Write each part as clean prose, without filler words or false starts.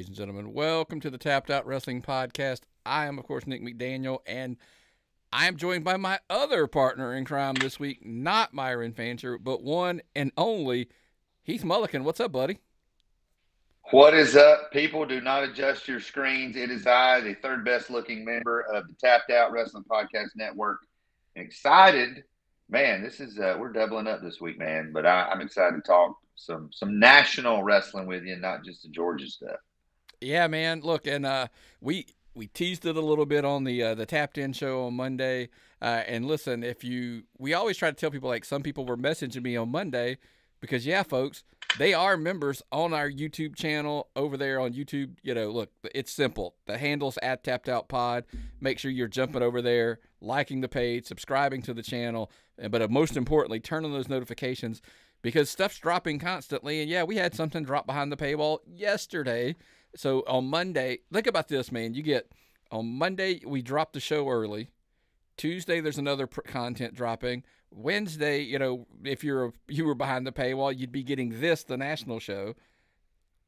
ladies and gentlemen. Welcome to the Tapped Out Wrestling Podcast. I am, of course, Nick McDaniel, and I am joined by my other partner in crime this week, not Myron Fancher, but one and only Heath Mulligan. What's up, buddy? What is up, people? Do not adjust your screens. It is I, the third best looking member of the Tapped Out Wrestling Podcast Network. Excited, man. This is we're doubling up this week, man. But I'm excited to talk some national wrestling with you, not just the Georgia stuff. Yeah, man. Look, and we teased it a little bit on the Tapped In show on Monday. And listen, we always try to tell people, like, some people were messaging me on Monday because, yeah, folks, they are members on our YouTube channel over there on YouTube. You know, look, it's simple. The handle's at Tapped Out Pod. Make sure you're jumping over there, liking the page, subscribing to the channel, but most importantly, turn on those notifications because stuff's dropping constantly. And yeah, we had something drop behind the paywall yesterday. So on Monday, think about this, man. On Monday, we dropped the show early. Tuesday, there's another content dropping. Wednesday, you know, if you were behind the paywall, you'd be getting the national show.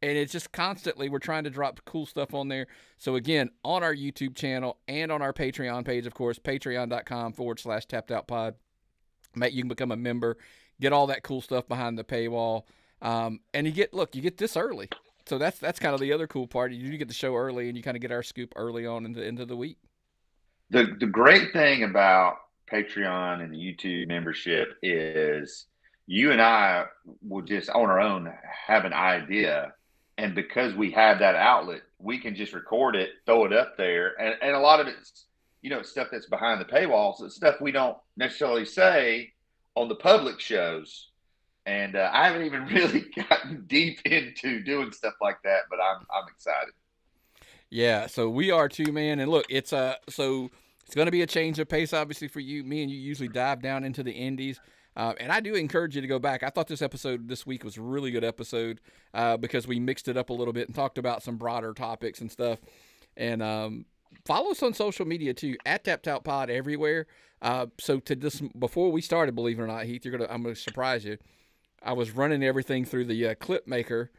And it's just constantly, we're trying to drop cool stuff on there. So again, on our YouTube channel and on our Patreon page, of course, patreon.com/tappedoutpod. Mate, you can become a member, get all that cool stuff behind the paywall. And you get this early. So that's kind of the other cool part. You get the show early, and you kind of get our scoop early on into the week. The great thing about Patreon and the YouTube membership is you and I will just on our own have an idea, and because we have that outlet, we can just record it, throw it up there, and a lot of it's, you know, stuff that's behind the paywall, so it's stuff we don't necessarily say on the public shows. And I haven't even really gotten deep into doing stuff like that, but I'm excited. Yeah, so we are too, man. And look, it's going to be a change of pace, obviously, for you. Me and you usually dive down into the indies. And I do encourage you to go back. I thought this episode this week was a really good episode because we mixed it up a little bit and talked about some broader topics and stuff. And follow us on social media, too, at Tapped Out Pod everywhere. So to this, before we started, believe it or not, Heath, I'm going to surprise you. I was running everything through the clip maker,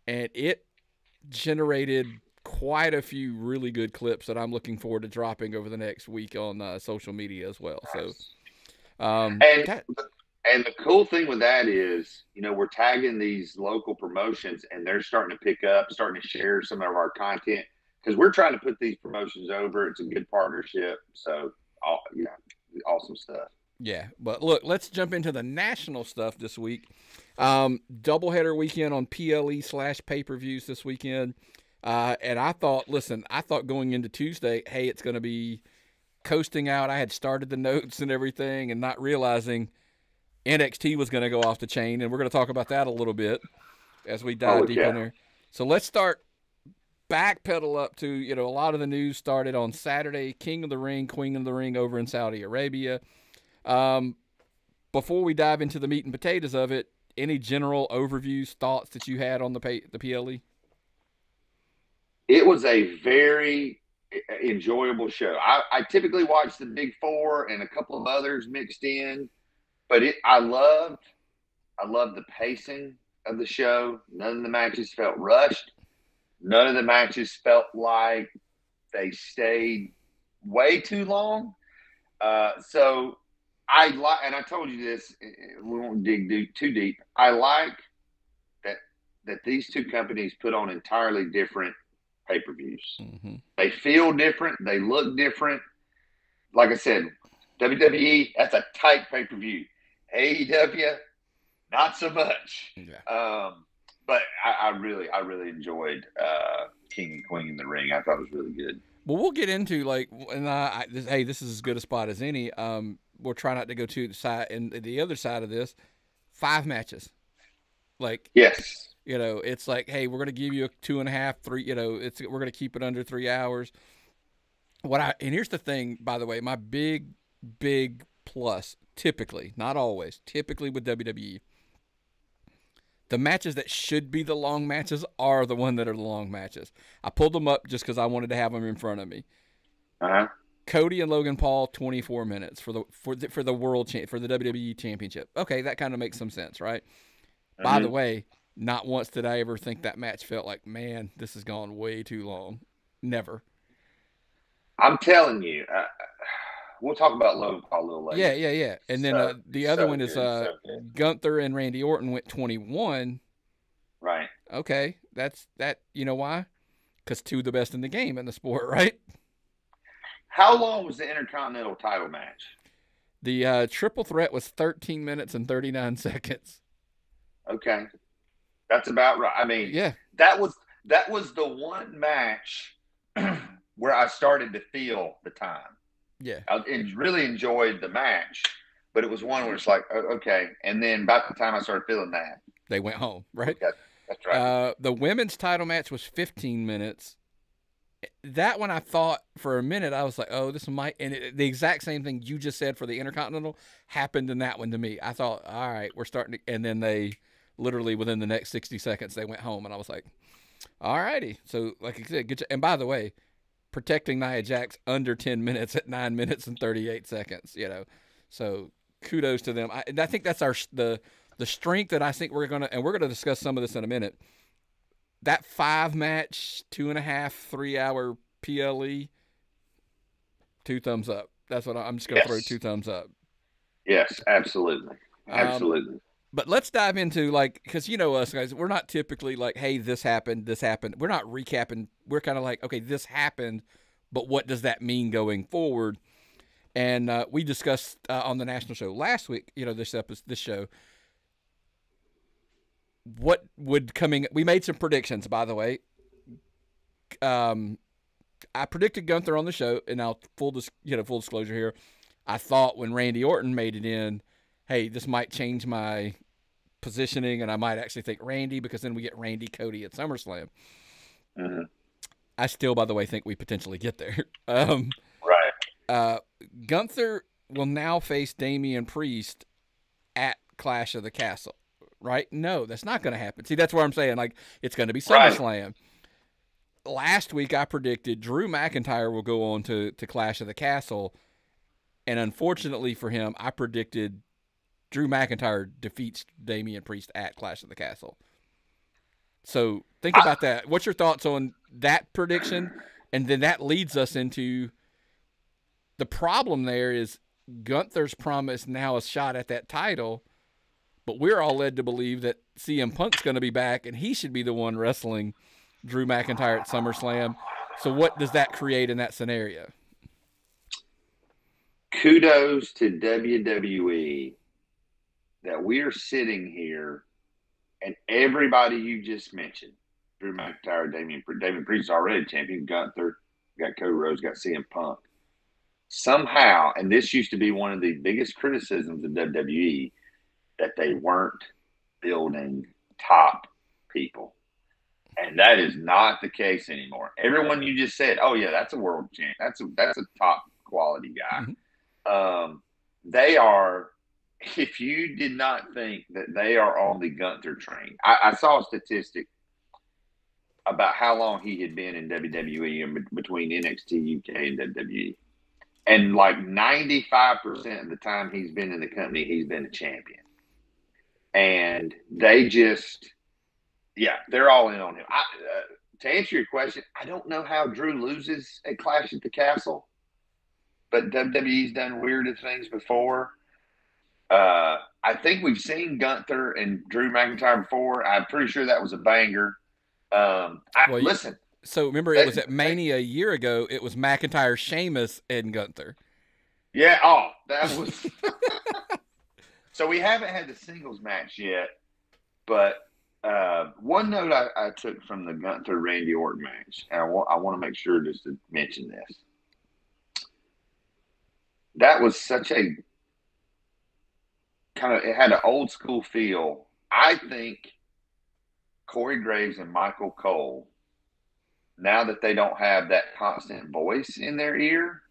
and it generated quite a few really good clips that I'm looking forward to dropping over the next week on social media as well. So, and the cool thing with that is, you know, we're tagging these local promotions, and they're starting to pick up, starting to share some of our content because we're trying to put these promotions over. It's a good partnership. So, awesome stuff. Yeah, but look, let's jump into the national stuff this week. Doubleheader weekend on PLE/pay-per-views this weekend. And I thought going into Tuesday, hey, it's going to be coasting out. I had started the notes and everything and not realizing NXT was going to go off the chain. And we're going to talk about that a little bit as we dive deep in there. So let's start backpedal up to, you know, a lot of the news started on Saturday. King of the Ring, Queen of the Ring over in Saudi Arabia. Before we dive into the meat and potatoes of it, any general overviews, thoughts that you had on the PLE? It was a very enjoyable show. I typically watch the Big Four and a couple of others mixed in, but I loved the pacing of the show. None of the matches felt rushed. None of the matches felt like they stayed way too long. So I told you this, we won't dig too deep. I like that these two companies put on entirely different pay-per-views. Mm-hmm. They feel different. They look different. Like I said, WWE, that's a tight pay-per-view. AEW, not so much. Yeah. But I really enjoyed King and Queen in the Ring. I thought it was really good. Well, we'll get into, like, and hey, this is as good a spot as any. We'll try not to go to the side, and the other side of this, 5 matches. Like, yes, you know, it's like, hey, we're going to give you a 2.5, 3, you know, we're going to keep it under 3 hours. And here's the thing, by the way, my big plus, typically, not always, typically with WWE, the matches that should be the long matches are the one that are the long matches. I pulled them up just because I wanted to have them in front of me. Uh-huh. Cody and Logan Paul, 24 minutes for the world for the WWE Championship. Okay, that kind of makes some sense, right? Mm-hmm. By the way, Not once did I ever think that match felt like, man, this has gone way too long. Never. I'm telling you, we'll talk about Logan Paul a little later. Yeah. And then the other one is Gunther and Randy Orton went 21. Right. Okay, that's that. You know why? Because two of the best in the game in the sport, right? How long was the Intercontinental title match? The triple threat was 13 minutes and 39 seconds. Okay, that's about right. I mean, yeah, that was the one match where I started to feel the time. Yeah, I really enjoyed the match, but it was one where it's like, okay. And then about the time I started feeling that, they went home, right? That's right. The women's title match was 15 minutes. That one I thought for a minute, I was like, oh, this might, and the exact same thing you just said for the Intercontinental happened in that one to me. I thought, all right, we're starting to, and then they literally within the next 60 seconds, they went home, and I was like, all righty. So, like I said, good job. And by the way, protecting Nia Jax under 10 minutes at 9 minutes and 38 seconds, you know. So kudos to them. And I think that's the strength that I think we're going to discuss some of this in a minute. That 5-match, 2.5, 3-hour PLE, 2 thumbs up. That's what I'm just going to throw 2 thumbs up. Yes, absolutely. Absolutely. But let's dive into, like, because you know us guys, we're not typically like, hey, this happened. We're not recapping. We're kind of like, okay, this happened, but what does that mean going forward? And we discussed on the national show last week, you know, this show, what would we made some predictions, by the way. I predicted Gunther on the show, and now full disclosure here, I thought when Randy Orton made it in, hey, this might change my positioning, and I might actually think Randy, because then we get Randy Cody at SummerSlam. Mm-hmm. I still, by the way, think we potentially get there. Right. Gunther will now face Damian Priest at Clash of the Castle, right? No, that's not going to happen. See, that's where I'm saying, like, it's going to be SummerSlam. Right. Last week, I predicted Drew McIntyre will go on to Clash of the Castle, and unfortunately for him, I predicted Drew McIntyre defeats Damian Priest at Clash of the Castle. So think about that. What's your thoughts on that prediction? And then that leads us into the problem there is Gunther's promised now a shot at that title, but we're all led to believe that CM Punk's going to be back and he should be the one wrestling Drew McIntyre at SummerSlam. So what does that create in that scenario? Kudos to WWE that we're sitting here and everybody you just mentioned, Drew McIntyre, Damian Priest is already champion, Gunther, got Cody Rhodes, got CM Punk. Somehow, and this used to be one of the biggest criticisms of WWE, that they weren't building top people. And that is not the case anymore. Everyone you just said, oh yeah, that's a world champ. That's a top quality guy. Mm-hmm. They are, if you did not think that they are on the Gunther train, I saw a statistic about how long he had been in WWE and between NXT UK and WWE. And like 95% of the time he's been in the company, he's been a champion. And they just, they're all in on him. To answer your question, I don't know how Drew loses at Clash at the Castle, but WWE's done weirder things before. I think we've seen Gunther and Drew McIntyre before. I'm pretty sure that was a banger. Listen. So remember, it was at Mania a year ago. It was McIntyre, Sheamus, and Gunther. Yeah. Oh, that was. So we haven't had the singles match yet, but one note I took from the Gunther Randy Orton match, and I want to make sure just to mention this. That was such a it had an old school feel. I think Corey Graves and Michael Cole, now that they don't have that constant voice in their ear,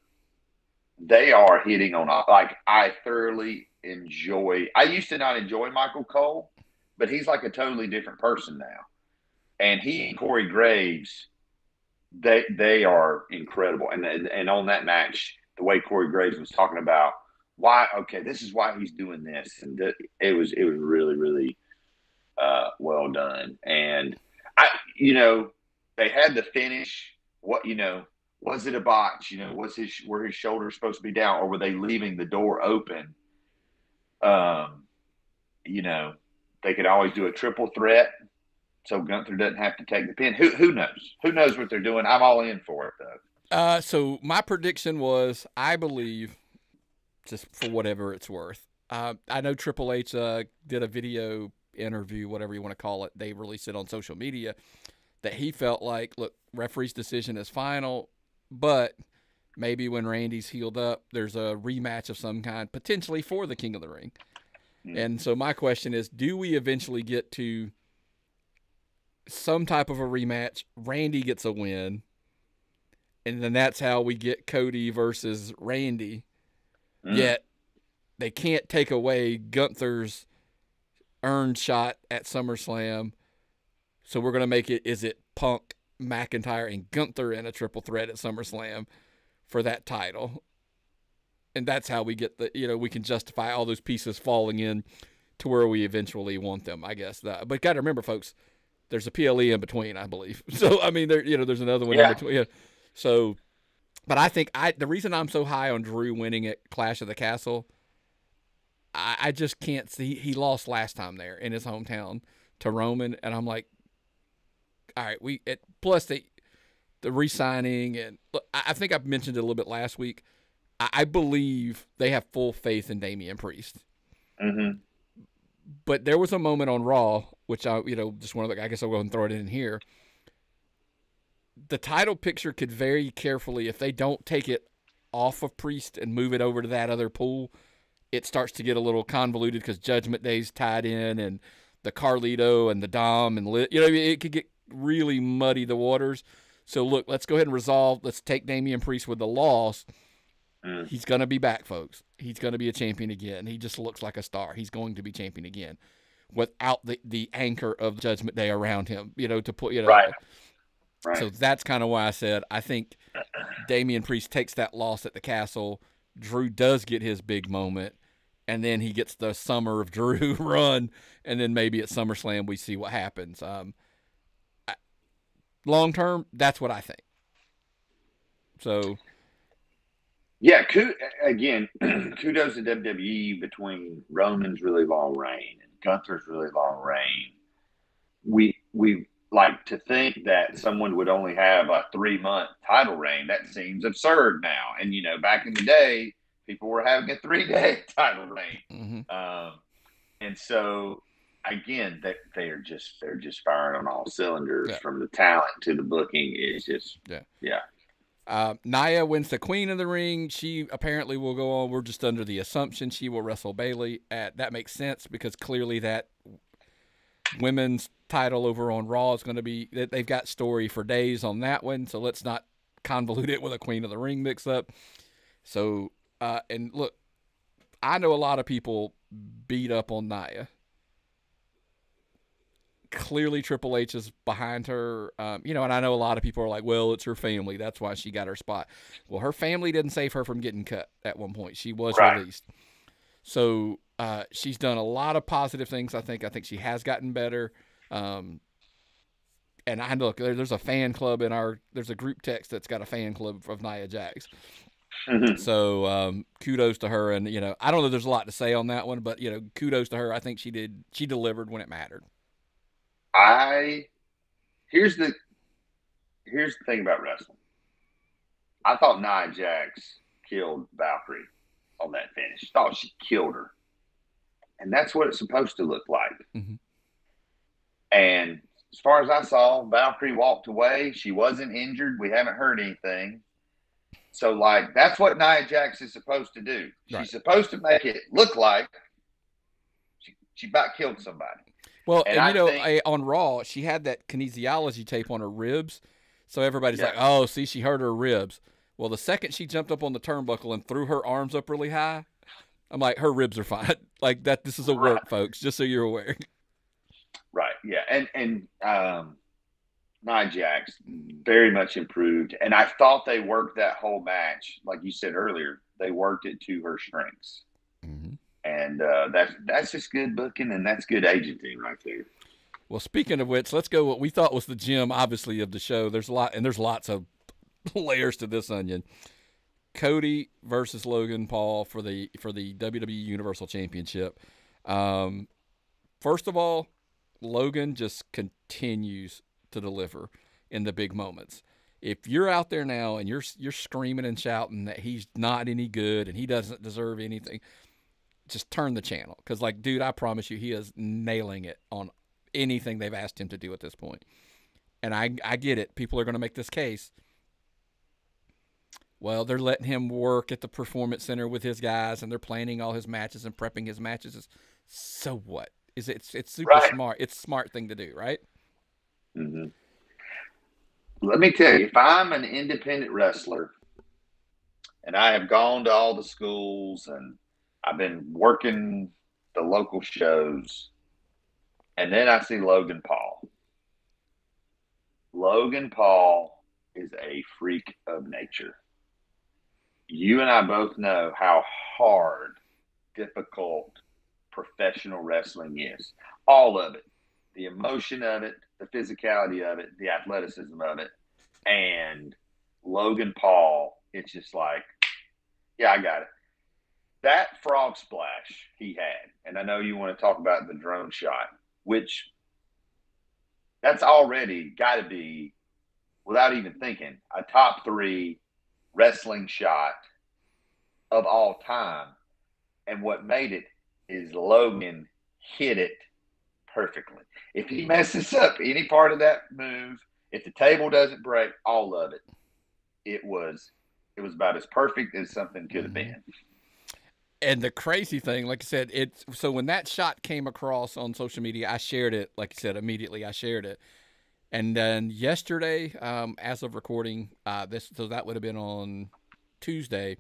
they are hitting on, like, I thoroughly enjoy. I used to not enjoy Michael Cole, but he's like a totally different person now. And he and Corey Graves, they are incredible. And on that match, the way Corey Graves was talking about this is why he's doing this, and it was really, really well done. And they had the finish. Was it a botch? Were his shoulders supposed to be down, or were they leaving the door open? They could always do a triple threat, so Gunther doesn't have to take the pin. Who knows? Who knows what they're doing? I'm all in for it, though. So my prediction was, I believe, just for whatever it's worth, I know Triple H did a video interview, whatever you want to call it. They released it on social media that he felt like, look, referee's decision is final, but maybe when Randy's healed up, there's a rematch of some kind, potentially for the King of the Ring. And so my question is, do we eventually get to some type of a rematch? Randy gets a win, and then that's how we get Cody versus Randy. Yet they can't take away Gunther's earned shot at SummerSlam. So we're going to make it, is it Punk, McIntyre, and Gunther in a triple threat at SummerSlam for that title? And that's how we get we can justify all those pieces falling in to where we eventually want them, I guess. But got to remember, folks, there's a PLE in between, I believe. So, I mean, there's another one in between. Yeah. So, but I think the reason I'm so high on Drew winning at Clash of the Castle, I just can't see. He lost last time there in his hometown to Roman, and I'm like, all right, plus the re-signing, and look, I think I mentioned it a little bit last week. I believe they have full faith in Damian Priest. Mm-hmm. But there was a moment on Raw, which I guess I'll go ahead and throw it in here. The title picture could very carefully, if they don't take it off of Priest and move it over to that other pool, it starts to get a little convoluted because Judgment Day's tied in, and the Carlito and the Dom and it could get really muddy the waters. So look, let's go ahead and resolve. Let's take Damian Priest with the loss. He's going to be back, folks. He's going to be a champion again. He just looks like a star. He's going to be champion again without the anchor of Judgment Day around him, to put, Right. So that's kind of why I said I think Damian Priest takes that loss at the Castle. Drew does get his big moment, and then he gets the Summer of Drew run, and then maybe at SummerSlam we see what happens. Long term, that's what I think. So... Yeah, kudos to WWE between Roman's really long reign and Gunther's really long reign. We like to think that someone would only have a 3-month title reign. That seems absurd now. And back in the day, people were having a 3-day title reign. Mm-hmm. And so again, they're just firing on all cylinders, from the talent to the booking. It's just Nia wins the Queen of the Ring. She apparently will go on. We're just under the assumption she will wrestle Bayley. That makes sense because clearly that women's title over on Raw is going to be – they've got story for days on that one, so let's not convolute it with a Queen of the Ring mix-up. So, and look, I know a lot of people beat up on Nia. Clearly Triple H is behind her, and I know a lot of people are like, well, it's her family. That's why she got her spot. Well, her family didn't save her from getting cut at one point. She was released. So she's done a lot of positive things, I think. I think she has gotten better. And I look, there's a fan club there's a group text that's got a fan club of Nia Jax. Mm-hmm. So kudos to her. And, I don't know if there's a lot to say on that one, but, kudos to her. I think she delivered when it mattered. Here's the thing about wrestling. I thought Nia Jax killed Valkyrie on that finish. Thought she killed her, and that's what it's supposed to look like. Mm-hmm. And as far as I saw, Valkyrie walked away. She wasn't injured. We haven't heard anything. So, that's what Nia Jax is supposed to do. Right. She's supposed to make it look like she about killed somebody. Well, and on Raw, she had that kinesiology tape on her ribs, so everybody's like, oh, see, she hurt her ribs. Well, the second she jumped up on the turnbuckle and threw her arms up really high, I'm like, her ribs are fine. Like, this is a work, folks, just so you're aware. Right, yeah. And Nia Jax very much improved, and I thought they worked that whole match, like you said earlier, they worked it to her strengths. Mm-hmm. And that's just good booking, and that's good agenting right there. Well, speaking of which, let's go what we thought was the gem, obviously, of the show. There's lots of layers to this onion. Cody versus Logan Paul for the WWE Universal Championship. First of all, Logan just continues to deliver in the big moments. If you're out there now and you're screaming and shouting that he's not any good and he doesn't deserve anything, just turn the channel. Because, like, dude, I promise you, he is nailing it on anything they've asked him to do at this point. And I get it. People are going to make this case. Well, they're letting him work at the Performance Center with his guys, and they're planning all his matches and prepping his matches. So what? It's super smart. It's a smart thing to do, right? Mm-hmm. Let me tell you, if I'm an independent wrestler and I have gone to all the schools and I've been working the local shows, and then I see Logan Paul. Logan Paul is a freak of nature. You and I both know how hard, difficult professional wrestling is. All of it. The emotion of it, the physicality of it, the athleticism of it. And Logan Paul, it's just like, yeah, I got it. That frog splash he had, and I know you want to talk about the drone shot, which that's already got to be, without even thinking, a top 3 wrestling shot of all time. And what made it is Logan hit it perfectly. If he messes up any part of that move, if the table doesn't break, all of it, it was about as perfect as something could have been. And the crazy thing, like I said, so when that shot came across on social media, I shared it. Like I said, immediately I shared it. And then yesterday, as of recording, so that would have been on Tuesday,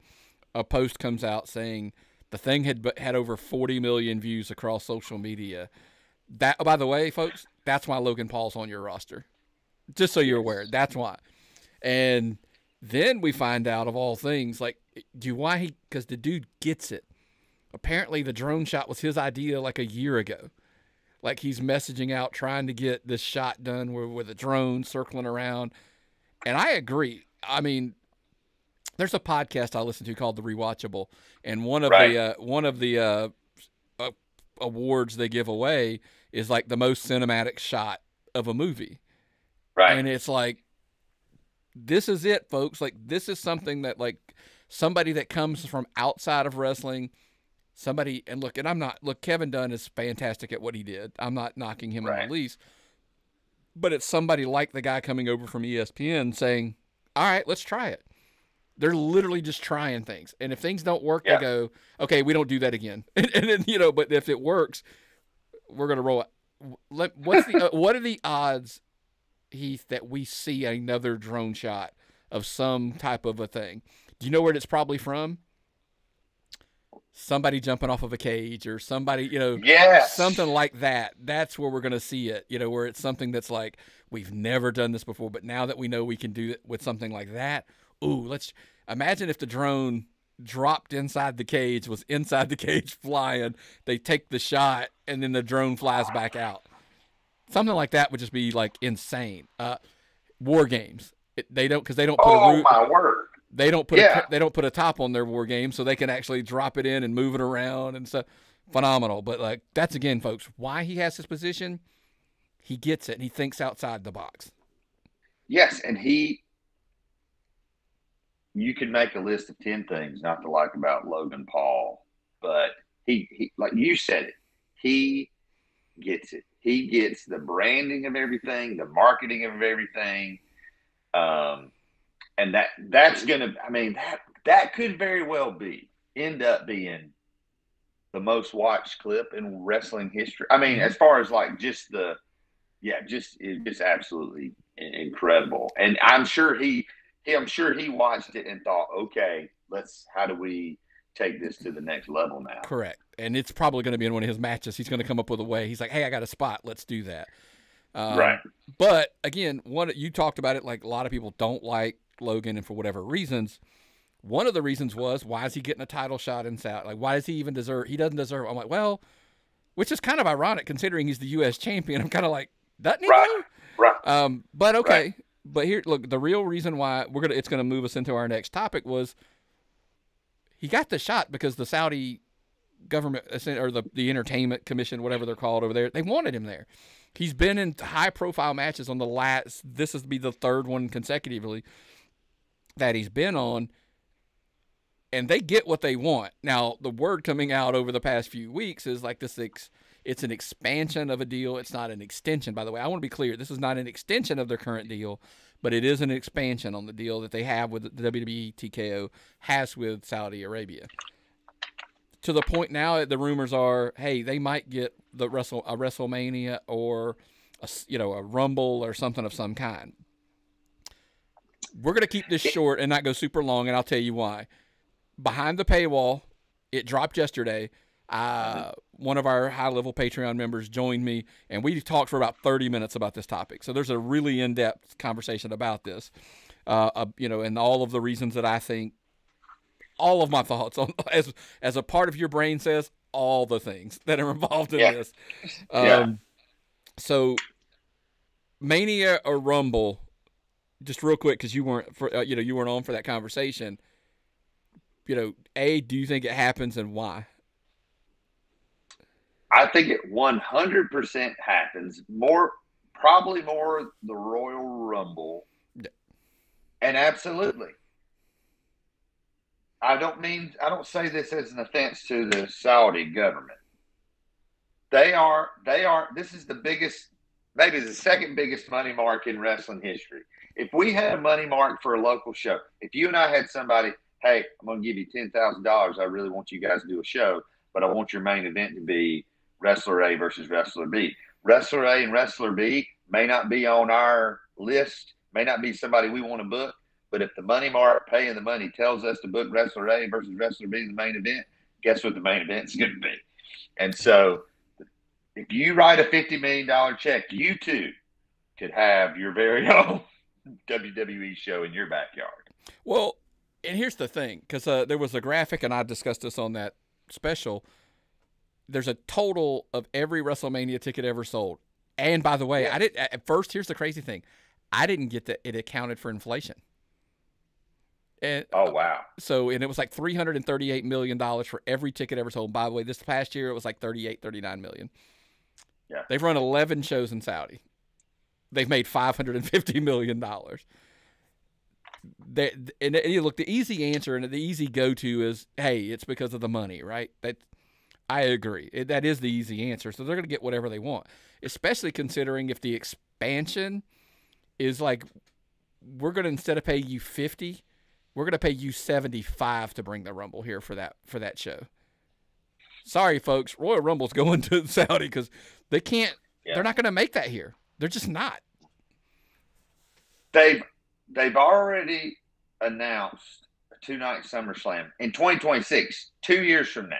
a post comes out saying the thing had over 40 million views across social media. That, by the way, folks, that's why Logan Paul's on your roster. Just so you're aware, that's why. And then we find out, of all things, like, because the dude gets it. Apparently the drone shot was his idea like a year ago. Like, he's messaging out trying to get this shot done with a drone circling around. And I agree. I mean, there's a podcast I listen to called The Rewatchable, and one of the awards they give away is like the most cinematic shot of a movie. Right. And it's like, this is it, folks. Like, this is something that, like, somebody that comes from outside of wrestling, Kevin Dunn is fantastic at what he did. I'm not knocking him in the least. But it's somebody like the guy coming over from ESPN saying, all right, let's try it. They're literally just trying things. And if things don't work, they go, okay, we don't do that again. And then, but if it works, we're going to roll it. What are the odds, Heath, that we see another drone shot of some type of a thing? Do you know where it's probably from? Somebody jumping off of a cage or somebody, something like that. That's where we're going to see it, where it's something that's like, we've never done this before, but now that we know we can do it with something like that, let's imagine if the drone dropped inside the cage, was inside the cage flying, they take the shot, and then the drone flies back out. Something like that would just be, like, insane. War games. They don't put my word. They don't put a top on their war game, so they can actually drop it in and move it around and stuff. Phenomenal. But, like, that's, again, folks, why he has this position. He gets it, and he thinks outside the box. Yes, and you could make a list of 10 things not to like about Logan Paul, but he like you said it, he gets it. He gets the branding of everything, the marketing of everything. And that's going to, that could very well end up being the most watched clip in wrestling history. As far as like it's just absolutely incredible. And I'm sure he watched it and thought, okay, how do we take this to the next level now? Correct. And it's probably going to be in one of his matches. He's going to come up with a way. He's like, hey, I got a spot. Let's do that. Right. But again, you talked about it, like a lot of people don't like Logan and for whatever reasons. One of the reasons was, why is he getting a title shot in Saudi? Like, why does he even deserve? He doesn't deserve. I'm like, well, which is kind of ironic considering he's the U.S. champion. I'm kind of like, doesn't he? Right. Right. But okay. Right. But here, look, the real reason why it's gonna move us into our next topic was he got the shot because the Saudi government or the entertainment commission, whatever they're called over there, they wanted him there. He's been in high profile matches on the last. This is be the third one consecutively that he's been on. And they get what they want. Now, the word coming out over the past few weeks is like this. It's an expansion of a deal. It's not an extension, by the way. I want to be clear. This is not an extension of their current deal, but it is an expansion on the deal that they have with the WWE TKO has with Saudi Arabia. To the point now, the rumors are, hey, they might get a WrestleMania or a Rumble or something of some kind. We're going to keep this short and not go super long, and I'll tell you why. Behind the paywall, it dropped yesterday. One of our high-level Patreon members joined me, and we talked for about 30 minutes about this topic. So there's a really in-depth conversation about this, and all of the reasons that I think, all of my thoughts on as a part of your brain says, all the things that are involved in this. So, Mania or Rumble, just real quick because you weren't on for that conversation. Do you think it happens and why? I think it 100% happens. Probably more the Royal Rumble. Yeah. And absolutely. I don't say this as an offense to the Saudi government. This is the biggest, maybe the second biggest money mark in wrestling history. If we had a money mark for a local show, if you and I had somebody, hey, I'm going to give you $10,000. I really want you guys to do a show, but I want your main event to be Wrestler A versus Wrestler B. Wrestler A and Wrestler B may not be on our list, may not be somebody we want to book, but if the money mark paying the money tells us to book Wrestler A versus Wrestler B in the main event, guess what the main event is going to be? And so if you write a $50 million check, you too could have your very own WWE show in your backyard. Well, and here's the thing, because there was a graphic, and I discussed this on that special. There's a total of every WrestleMania ticket ever sold. And by the way, I didn't at first. Here's the crazy thing: I didn't get that it accounted for inflation. And, oh wow! And it was like $338 million for every ticket ever sold. By the way, this past year it was like 39 million. Yeah, they've run 11 shows in Saudi. They've made $550 million. And you look, the easy answer and the easy go-to is, hey, it's because of the money, right? I agree. That is the easy answer. So they're going to get whatever they want, especially considering if the expansion is like, we're going to, instead of pay you 50, we're going to pay you 75 to bring the Rumble here for that show. Sorry, folks. Royal Rumble's going to Saudi because they can't. Yeah. They're not going to make that here. They're just not. They've already announced a 2-night SummerSlam in 2026, 2 years from now.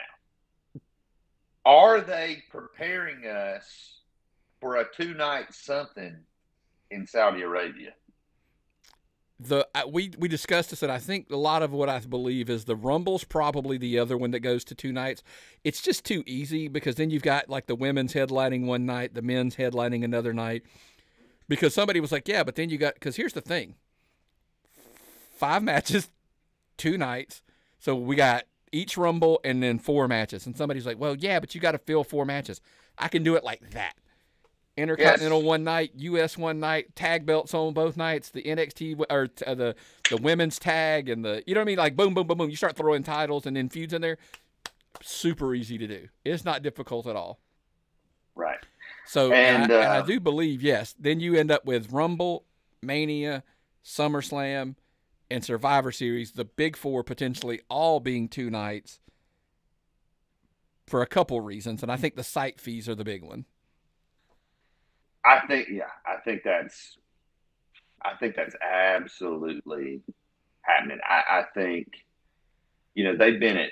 Are they preparing us for a 2-night something in Saudi Arabia? We discussed this, and I think a lot of what I believe is the Rumble's probably the other one that goes to 2 nights. It's just too easy because then you've got like the women's headlining one night, the men's headlining another night. Because somebody was like, yeah, but then you got, because here's the thing. 5 matches, 2 nights. So we got each Rumble and then 4 matches. And somebody's like, well, yeah, but you got to fill 4 matches. I can do it like that. Intercontinental one night, U.S. one night, tag belts on both nights, the NXT or the women's tag and you know what I mean? Like boom, boom, boom, boom. You start throwing titles and then feuds in there. Super easy to do. It's not difficult at all. Right. So, and I do believe, yes, then you end up with Rumble, Mania, SummerSlam, and Survivor Series, the big 4 potentially all being 2 nights for a couple reasons. And I think the site fees are the big one. I think that's absolutely happening. I think, they've been at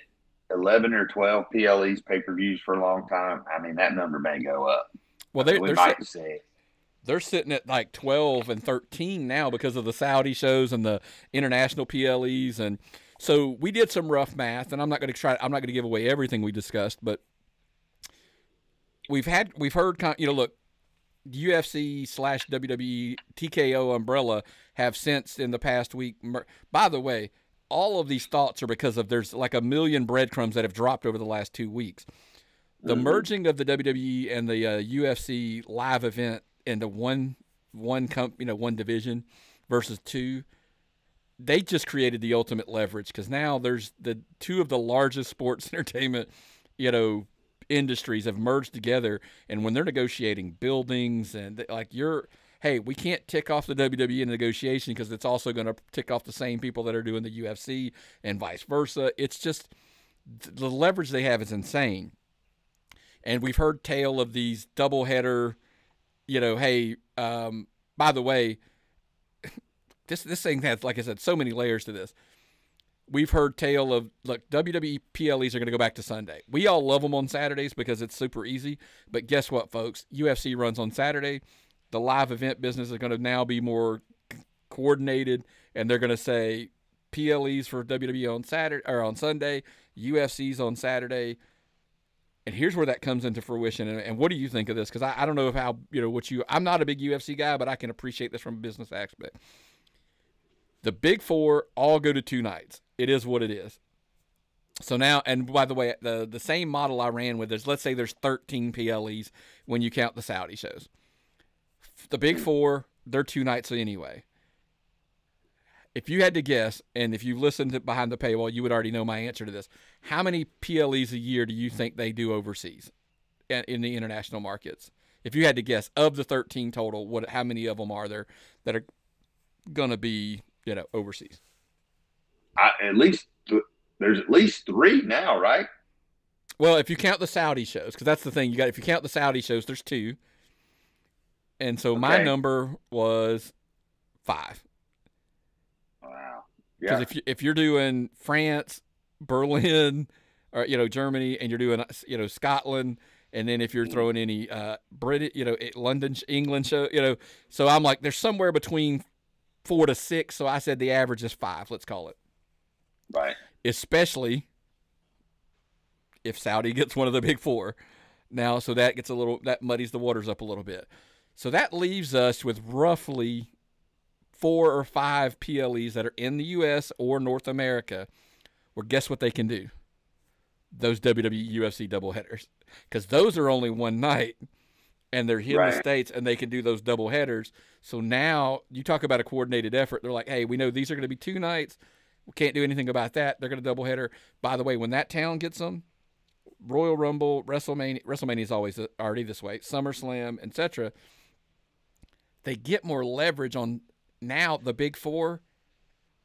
11 or 12 PLEs, pay-per-views for a long time. I mean, that number may go up. Well, they're sitting at like 12 and 13 now because of the Saudi shows and the international PLEs. And So we did some rough math, and I'm not going to give away everything we discussed, but we've heard, look, UFC/WWE TKO umbrella have since in the past week. By the way, all of these thoughts are because of there's like a million breadcrumbs that have dropped over the last 2 weeks. The merging of the WWE and the UFC live event into one division versus two, they just created the ultimate leverage, because now there's the two of the largest sports entertainment, industries have merged together, and when they're negotiating buildings and hey, we can't tick off the WWE in negotiation because it's also going to tick off the same people that are doing the UFC and vice versa. It's just the leverage they have is insane. And we've heard tale of these doubleheader, hey, by the way, this thing has, like I said, so many layers to this. We've heard tale of, look, WWE PLEs are going to go back to Sunday. We all love them on Saturdays because it's super easy. But guess what, folks? UFC runs on Saturday. The live event business is going to now be more coordinated, and they're going to say PLEs for WWE on Saturday or on Sunday, UFC's on Saturday. And here's where that comes into fruition. And what do you think of this? Because I don't know if how, I'm not a big UFC guy, but I can appreciate this from a business aspect. The big four all go to 2 nights. It is what it is. So now, and by the way, the same model I ran with is, let's say there's 13 PLEs when you count the Saudi shows. The big four, they're 2 nights anyway. If you had to guess, and if you listened to Behind the Paywall, you would already know my answer to this. How many PLEs a year do you think they do overseas in the international markets? If you had to guess, of the 13 total, how many of them are there that are going to be, overseas? There's at least 3 now, right? Well, if you count the Saudi shows, because that's the thing. If you count the Saudi shows, there's 2. And so my number was 5. Wow. Yeah. Because if you're doing France, Berlin, or Germany, and you're doing Scotland, and then if you're throwing any British, London, England show, so I'm like, there's somewhere between 4 to 6. So I said the average is 5. Let's call it. Right. Especially if Saudi gets one of the big 4 now, so that muddies the waters up a little bit. So that leaves us with roughly 4 or 5 PLEs that are in the U.S. or North America. Well, guess what they can do? Those WWE UFC doubleheaders, because those are only 1 night, and they're here in the States, and they can do those doubleheaders. So now you talk about a coordinated effort. They're like, hey, we know these are going to be 2 nights. We can't do anything about that. They're going to doubleheader. By the way, when that town gets them, Royal Rumble, WrestleMania is always already this way, SummerSlam, etc. They get more leverage on now the big 4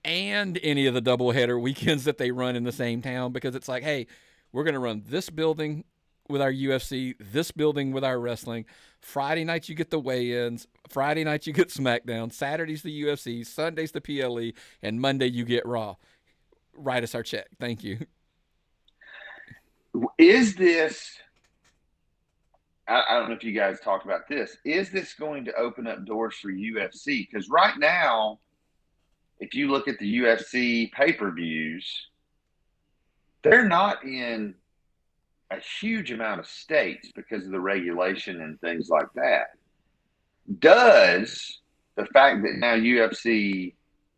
and any of the doubleheader weekends that they run in the same town, because it's like, hey, we're going to run this building with our UFC, this building with our wrestling. Friday nights you get the weigh-ins. Friday nights you get Smackdown. Saturday's the UFC. Sunday's the PLE. And Monday you get Raw. Write us our check. Thank you. Is this, I don't know if you guys talked about this, is this going to open up doors for UFC? Because right now, if you look at the UFC pay-per-views, they're not in a huge amount of states because of the regulation and things like that. Does the fact that now UFC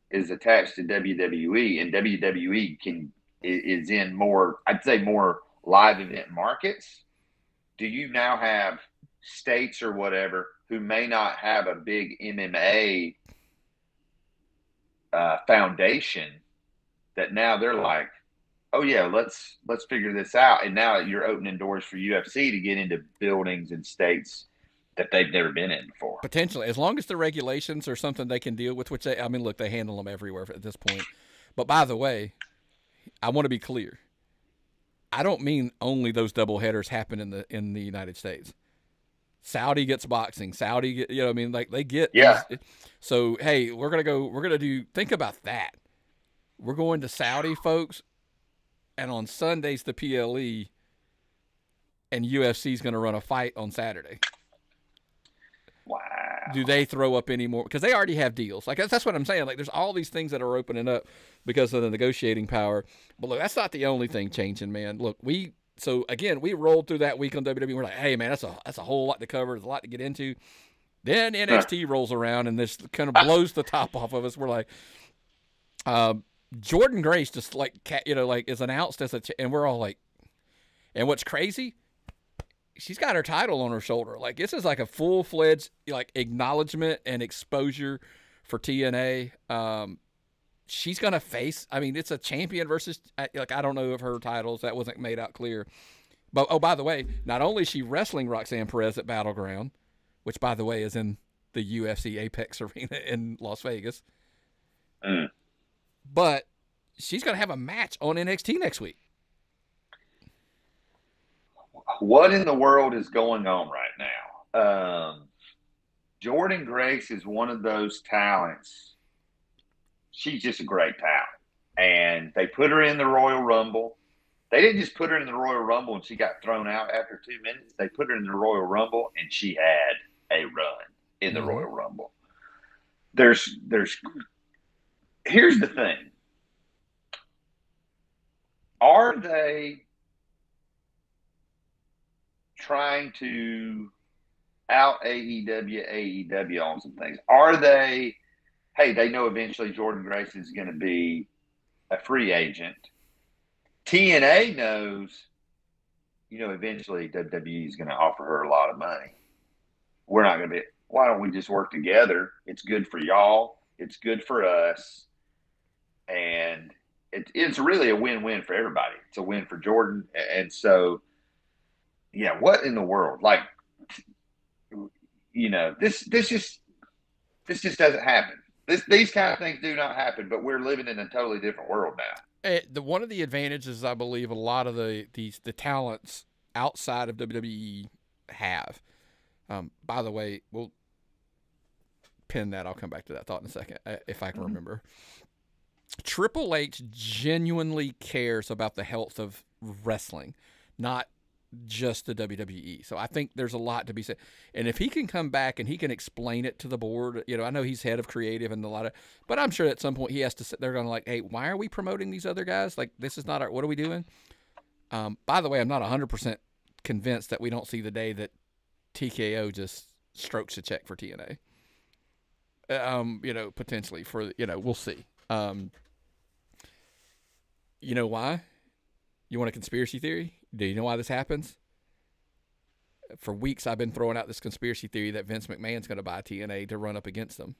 is attached to WWE and WWE is in more, I'd say more live event markets, do you now have states or whatever who may not have a big MMA foundation that now they're like, oh yeah, let's figure this out, and now you're opening doors for UFC to get into buildings and states that they've never been in before? Potentially, as long as the regulations are something they can deal with, which they handle them everywhere at this point. But by the way, I want to be clear. I don't mean only those doubleheaders happen in the United States. Saudi gets boxing. Saudi get, they get. Yeah. So hey, think about that. We're going to Saudi, folks. And on Sundays, the PLE, and UFC is going to run a fight on Saturday. Wow. do they throw up any more? Because they already have deals. Like that's what I'm saying. Like there's all these things that are opening up because of the negotiating power. But look, that's not the only thing changing, man. Look, we rolled through that week on WWE. We're like, hey, man, that's a whole lot to cover. There's a lot to get into. Then NXT rolls around and this kind of blows the top off of us. We're like, Jordan Grace just like is announced as and we're all like, and what's crazy? She's got her title on her shoulder. Like this is like a full-fledged like acknowledgement and exposure for TNA. She's gonna face. I mean, it's a champion versus like I don't know of her titles. That wasn't made out clear. But by the way, not only is she wrestling Roxanne Perez at Battleground, which by the way is in the UFC Apex Arena in Las Vegas, but she's gonna have a match on NXT next week. What in the world is going on right now? Jordan Grace is one of those talents. She's just a great talent. And they put her in the Royal Rumble. They didn't just put her in the Royal Rumble and she got thrown out after 2 minutes. They put her in the Royal Rumble and she had a run in the Royal Rumble. Here's the thing. Are they trying to out AEW on some things? Are they, hey, they know eventually Jordan Grace is going to be a free agent. TNA knows, eventually WWE is going to offer her a lot of money. We're not going to be, why don't we just work together? It's good for y'all. It's good for us. And it's really a win-win for everybody. It's a win for Jordan. And so, yeah, what in the world? Like, this just doesn't happen. These kind of things do not happen, but we're living in a totally different world now. One of the advantages I believe a lot of the talents outside of WWE have. By the way, we'll pin that. I'll come back to that thought in a second if I can remember. Triple H genuinely cares about the health of wrestling, not just the WWE. So I think there's a lot to be said. And if he can come back and he can explain it to the board, I know he's head of creative and but I'm sure at some point he has to sit there going like, hey, why are we promoting these other guys? Like, this is not what are we doing? By the way, I'm not 100% convinced that we don't see the day that TKO just strokes a check for TNA. Potentially for, we'll see. You know why? You want a conspiracy theory? Do you know why this happens? For weeks, I've been throwing out this conspiracy theory that Vince McMahon's going to buy TNA to run up against them.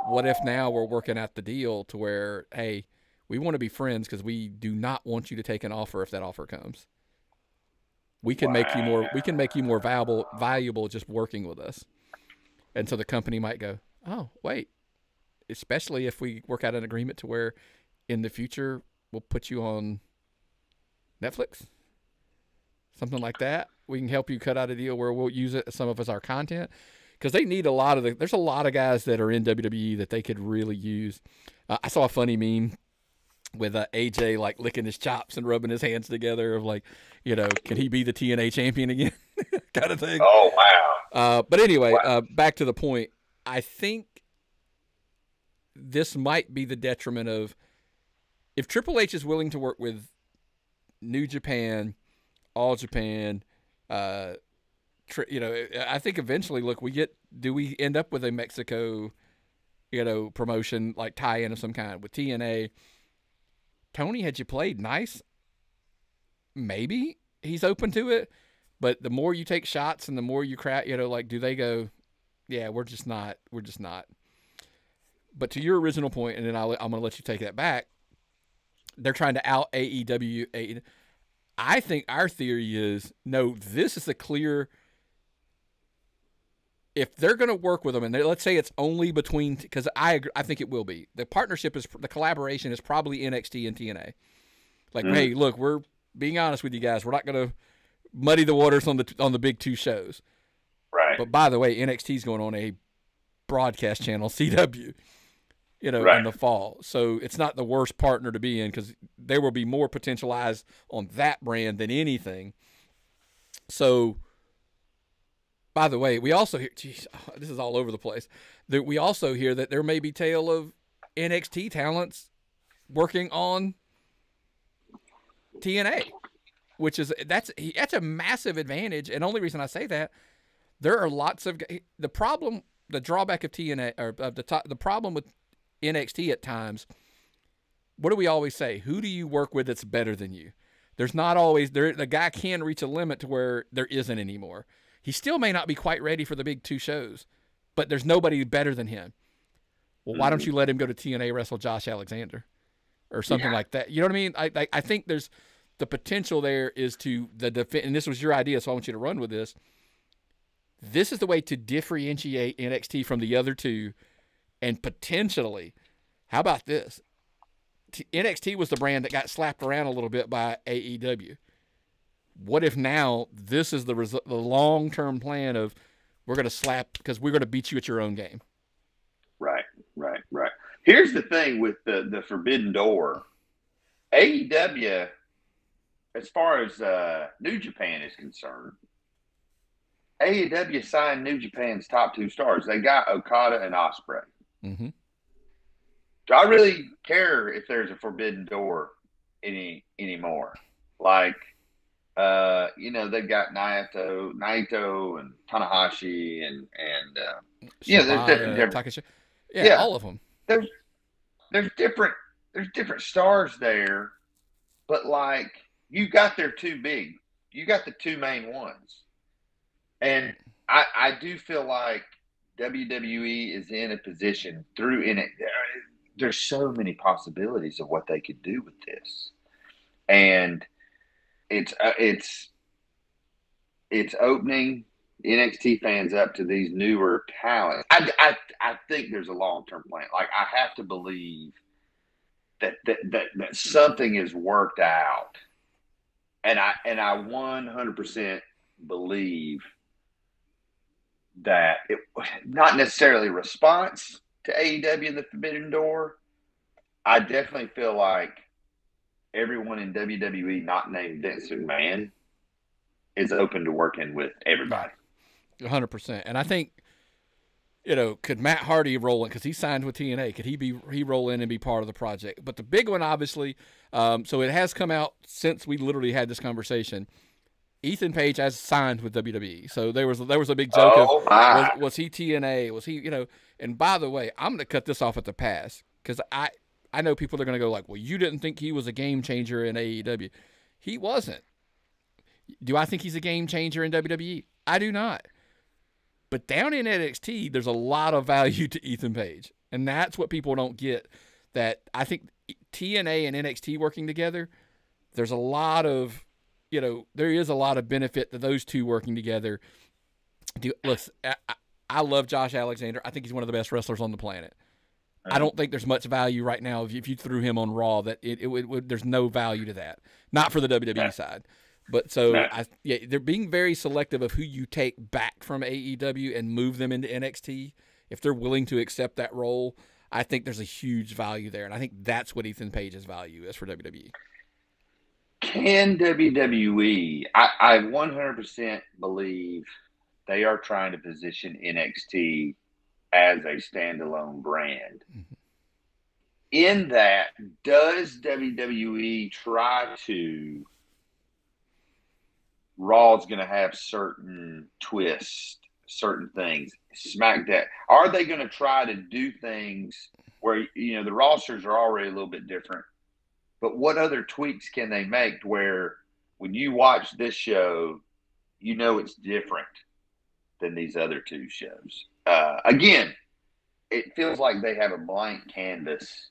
What if now we're working out the deal to where, hey, we want to be friends because we do not want you to take an offer if that offer comes. We can make you more. We can make you more valuable just working with us. And so the company might go, oh, wait. Especially if we work out an agreement to where in the future we'll put you on Netflix, something like that. We can help you cut out a deal where we'll use it some of as our content because they need there's a lot of guys that are in WWE that they could really use. I saw a funny meme with AJ like licking his chops and rubbing his hands together of like, can he be the TNA champion again kind of thing. Oh, wow. But anyway, back to the point. I think this might be the detriment of if Triple H is willing to work with New Japan, All Japan, I think eventually, look, do we end up with a Mexico, promotion like tie-in of some kind with TNA? Tony, had you played nice? Maybe he's open to it, but the more you take shots and the more you crack, do they go, yeah, we're just not. But to your original point, and then I'm going to let you take that back. They're trying to out AEW. I think our theory is, no, this is a clear, if they're going to work with them, and let's say it's only between, because I think it will be. The collaboration is probably NXT and TNA. Like, hey, look, we're being honest with you guys. We're not going to muddy the waters on the big two shows. Right. But by the way, NXT is going on a broadcast channel, CW. In the fall. So it's not the worst partner to be in because there will be more potential eyes on that brand than anything. So By the way, we also hear, geez, this is all over the place. We also hear that there may be tale of NXT talents working on TNA, which is that's a massive advantage. And only reason I say that, there are lots of the drawback of TNA or the problem with NXT at times. What do we always say? Who do you work with that's better than you? There's not always there. The guy can reach a limit to where there isn't anymore. He still may not be quite ready for the big 2 shows, but there's nobody better than him. Well, why don't you let him go to TNA wrestle Josh Alexander or something like that? You know what I mean? I think there's the potential there is to and this was your idea, so I want you to run with this. This is the way to differentiate NXT from the other two, and potentially, how about this? NXT was the brand that got slapped around a little bit by AEW. What if now this is the long-term plan of we're going to slap because we're going to beat you at your own game? Right. Here's the thing with the Forbidden Door. AEW, as far as New Japan is concerned, AEW signed New Japan's top 2 stars. They got Okada and Ospreay. Mm-hmm. Do I really care if there's a Forbidden Door anymore? Like, they've got Naito and Tanahashi and there's different. Yeah, all of them. There's different stars there, but like you got their 2 big. You got the 2 main ones. And I do feel like WWE is in a position through in it. There's so many possibilities of what they could do with this, and it's opening NXT fans up to these newer talents. I think there's a long-term plan. Like I have to believe that something is worked out, and I 100% believe that it not necessarily response to AEW and the Forbidden Door. I definitely feel like everyone in WWE not named Vince McMahon is open to working with everybody. 100%. And I think, could Matt Hardy roll in because he signed with TNA? Could he roll in and be part of the project? But the big one, obviously, so it has come out since we literally had this conversation. Ethan Page has signed with WWE, so there was a big joke of was he TNA? Was he And by the way, I'm going to cut this off at the pass because I know people are going to go like, well, you didn't think he was a game changer in AEW. He wasn't. Do I think he's a game changer in WWE? I do not. But down in NXT, there's a lot of value to Ethan Page, and that's what people don't get. That I think TNA and NXT working together, there's a lot of there is a lot of benefit to those two working together. Listen, I love Josh Alexander. I think he's one of the best wrestlers on the planet. I don't think there's much value right now if you threw him on Raw. That there's no value to that. Not for the WWE side. But so they're being very selective of who you take back from AEW and move them into NXT. If they're willing to accept that role, I think there's a huge value there, and I think that's what Ethan Page's value is for WWE. Can WWE? I 100% believe they are trying to position NXT as a standalone brand. Mm-hmm. In that, does WWE try to? Raw's going to have certain twists, certain things. Smackdown. Are they going to try to do things where the rosters are already a little bit different? But what other tweaks can they make where when you watch this show, it's different than these other 2 shows? Again, it feels like they have a blank canvas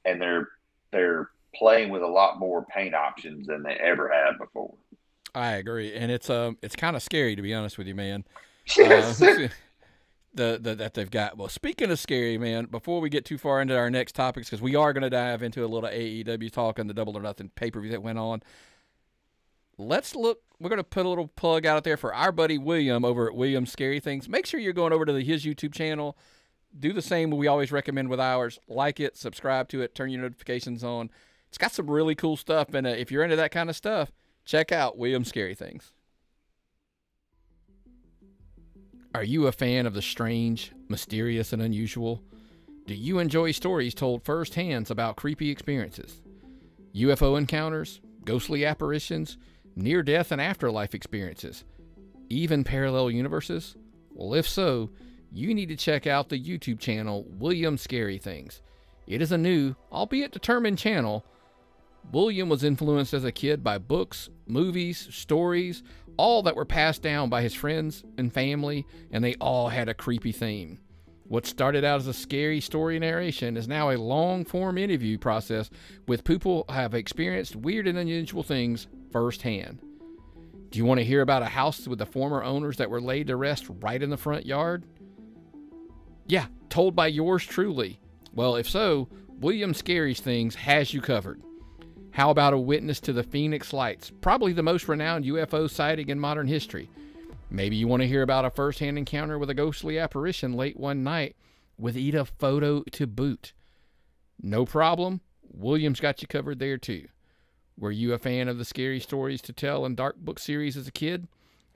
and they're playing with a lot more paint options than they ever have before. I agree, and it's kind of scary, to be honest with you, man. That they've got. Well, speaking of scary, man, before we get too far into our next topics, because we are going to dive into a little AEW talk and the Double or Nothing pay-per-view that went on, let's look. We're going to put a little plug out there for our buddy William over at William Scary Things. Make sure you're going over to his YouTube channel. Do the same we always recommend with ours. Like it, subscribe to it, turn your notifications on. It's got some really cool stuff, and if you're into that kind of stuff, check out William Scary Things. Are you a fan of the strange, mysterious, and unusual? Do you enjoy stories told firsthand about creepy experiences? UFO encounters, ghostly apparitions, near-death and afterlife experiences, even parallel universes? Well, if so, you need to check out the YouTube channel William Scary Things. It is a new, albeit determined channel. William was influenced as a kid by books, movies, stories, all that were passed down by his friends and family, and they all had a creepy theme. What started out as a scary story narration is now a long-form interview process with people who have experienced weird and unusual things firsthand. Do you want to hear about a house with the former owners that were laid to rest right in the front yard? Yeah, told by yours truly. Well, if so, William Scary Things has you covered. How about a witness to the Phoenix Lights, probably the most renowned UFO sighting in modern history? Maybe you want to hear about a first-hand encounter with a ghostly apparition late one night with a photo to boot. No problem. William's got you covered there too. Were you a fan of the Scary Stories to Tell and Dark Book series as a kid?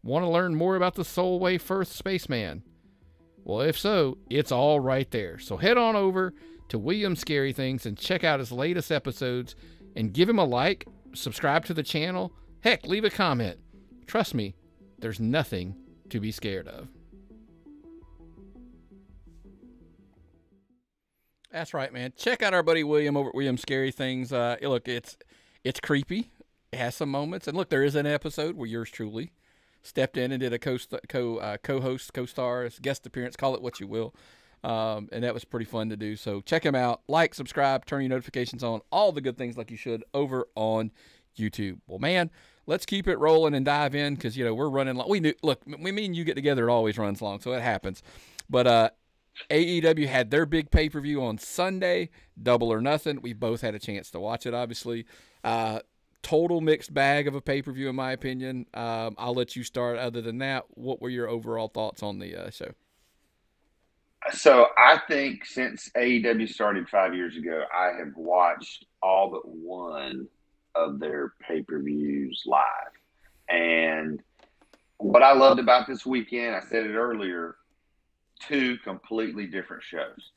Want to learn more about the Solway First Spaceman? Well, if so, it's all right there. So head on over to William Scary Things and check out his latest episodes and give him a like, subscribe to the channel, heck, leave a comment. Trust me, there's nothing to be scared of. That's right, man. Check out our buddy William over at William Scary Things. Look, it's creepy. It has some moments. And look, there is an episode where yours truly stepped in and did a co-host, co-star, guest appearance, call it what you will. And that was pretty fun to do. So check him out. Like, subscribe, turn your notifications on, all the good things like you should over on YouTube. Well, man, let's keep it rolling and dive in because, we're running long. Look, me and you get together, it always runs long, so it happens. But AEW had their big pay-per-view on Sunday, Double or Nothing. We both had a chance to watch it, obviously. Total mixed bag of a pay-per-view, in my opinion. I'll let you start. Other than that, what were your overall thoughts on the show? So I think since AEW started 5 years ago, I have watched all but one of their pay-per-views live. And what I loved about this weekend, I said it earlier, two completely different shows.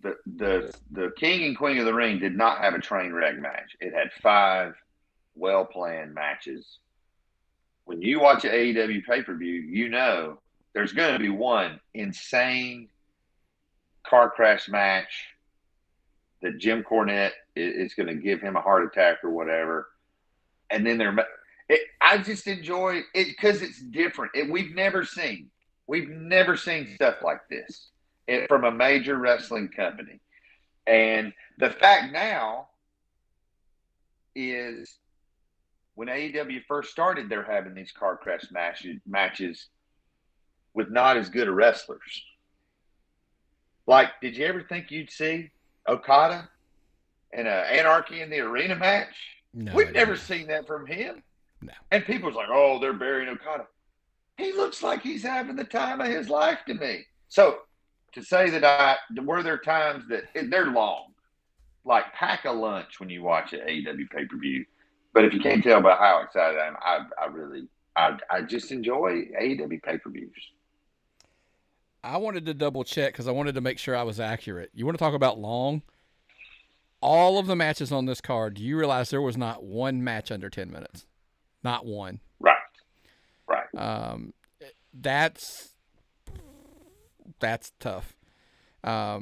The King and Queen of the Ring did not have a train wreck match. It had 5 well-planned matches. When you watch an AEW pay-per-view, there's going to be one insane car crash match that Jim Cornette is going to give him a heart attack or whatever. And then I just enjoy it because it's different. We've never seen stuff like this from a major wrestling company. And the fact now is when AEW first started, they're having these car crash matches with not as good of wrestlers. Like, did you ever think you'd see Okada in an Anarchy in the Arena match? No, We've never seen that from him. No. And people's like, oh, they're burying Okada. He looks like he's having the time of his life to me. So to say that were there times that they're long, like pack a lunch when you watch an AEW pay-per-view. But if you can't tell by how excited I am, I just enjoy AEW pay-per-views. I wanted to double check because I wanted to make sure I was accurate. You want to talk about long? All of the matches on this card, do you realize there was not one match under 10 minutes? Not one. Right. That's tough. I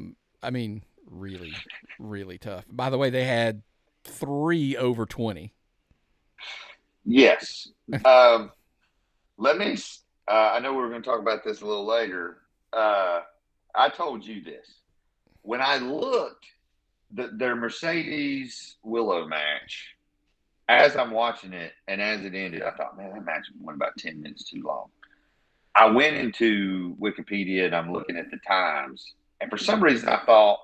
mean, really, really tough. By the way, they had 3 over 20. Yes. I know we were going to talk about this a little later. I told you this. When I looked their Mercedes Willow match, as I'm watching it and as it ended, I thought, man, that match went about 10 minutes too long. I went into Wikipedia and I'm looking at the times, and for some reason I thought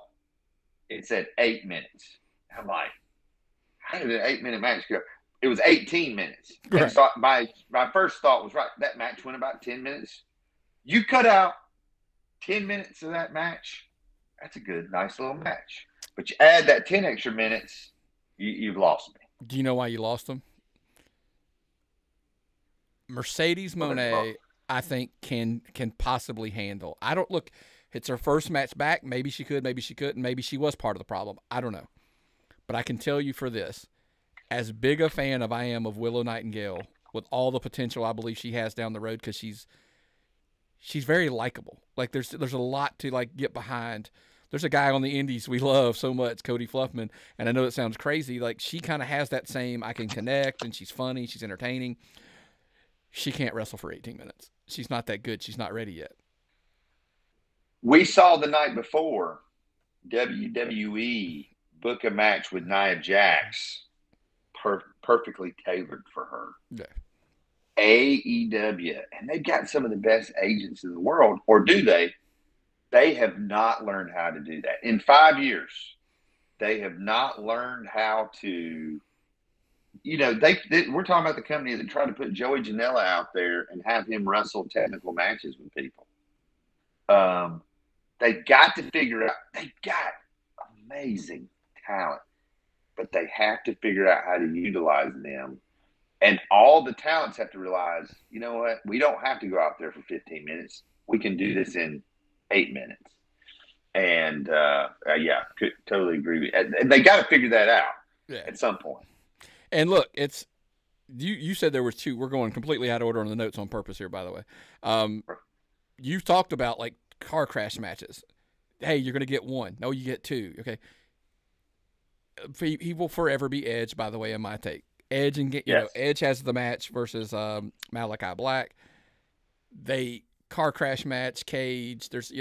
it said 8 minutes. I'm like, how did an 8-minute match go? It was 18 minutes. Right. And so my first thought was, right, that match went about 10 minutes. You cut out 10 minutes of that match, that's a good, nice little match. But you add that 10 extra minutes, you've lost me. Do you know why you lost them? Mercedes Moné I think can possibly handle. I don't look. It's her first match back. Maybe she could. Maybe she couldn't. Maybe she was part of the problem. I don't know. But I can tell you for this, as big a fan of I am of Willow Nightingale, with all the potential I believe she has down the road, because she's very likable. Like there's a lot to like get behind. There's a guy on the indies we love so much, Cody Fluffman, and I know it sounds crazy. Like she kind of has that same. I can connect, and she's funny. She's entertaining. She can't wrestle for 18 minutes. She's not that good. She's not ready yet. We saw the night before WWE book a match with Nia Jax, perfectly tailored for her. Yeah. AEW, and they've got some of the best agents in the world, or do they? They have not learned how to do that. In 5 years, they have not learned how to, we're talking about the company that tried to put Joey Janela out there and have him wrestle technical matches with people. They've got to figure out, they've got amazing talent, but they have to figure out how to utilize them. And all the talents have to realize, you know what? We don't have to go out there for 15 minutes. We can do this in 8 minutes. And, could totally agree with you. And they got to figure that out at some point. And look, it's you said there was two. We're going completely out of order on the notes on purpose here, by the way. You've talked about, like, car crash matches. Hey, you're going to get one. No, you get two. Okay. He will forever be Edge, by the way, in my take. Edge and Edge has the match versus Malachi Black. They car crash match, cage. There's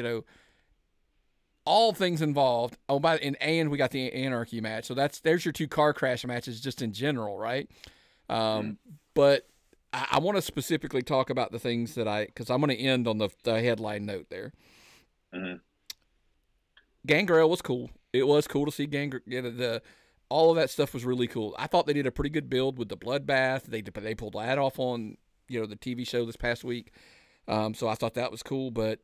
all things involved. Oh, and we got the Anarchy match. So there's your two car crash matches just in general, right? But I want to specifically talk about the things that because I'm going to end on the headline note there. Mm-hmm. Gangrel was cool. It was cool to see Gangrel. All of that stuff was really cool. I thought they did a pretty good build with the bloodbath. They pulled that off on the TV show this past week. So I thought that was cool. But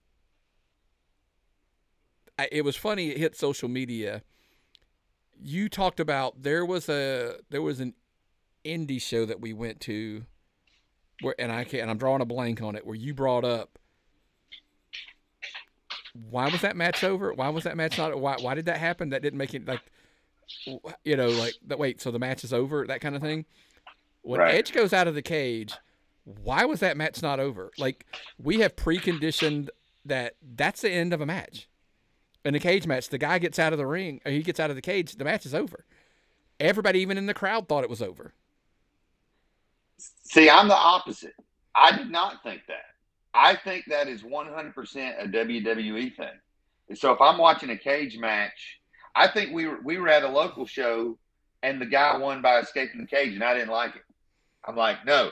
it was funny. It hit social media. You talked about there was an indie show that we went to and I'm drawing a blank on it, where you brought up, why was that match over? Why was that match not? Why did that happen? That didn't make it like that. Wait, so the match is over? That kind of thing. When Edge goes out of the cage, why was that match not over? Like, we have preconditioned that's the end of a match. In a cage match, the guy gets out of the ring, or he gets out of the cage, the match is over. Everybody, even in the crowd, thought it was over. See, I'm the opposite. I did not think that. I think that is 100% a WWE thing. And so if I'm watching a cage match, I think we were at a local show and the guy won by escaping the cage, and I didn't like it. I'm like, no.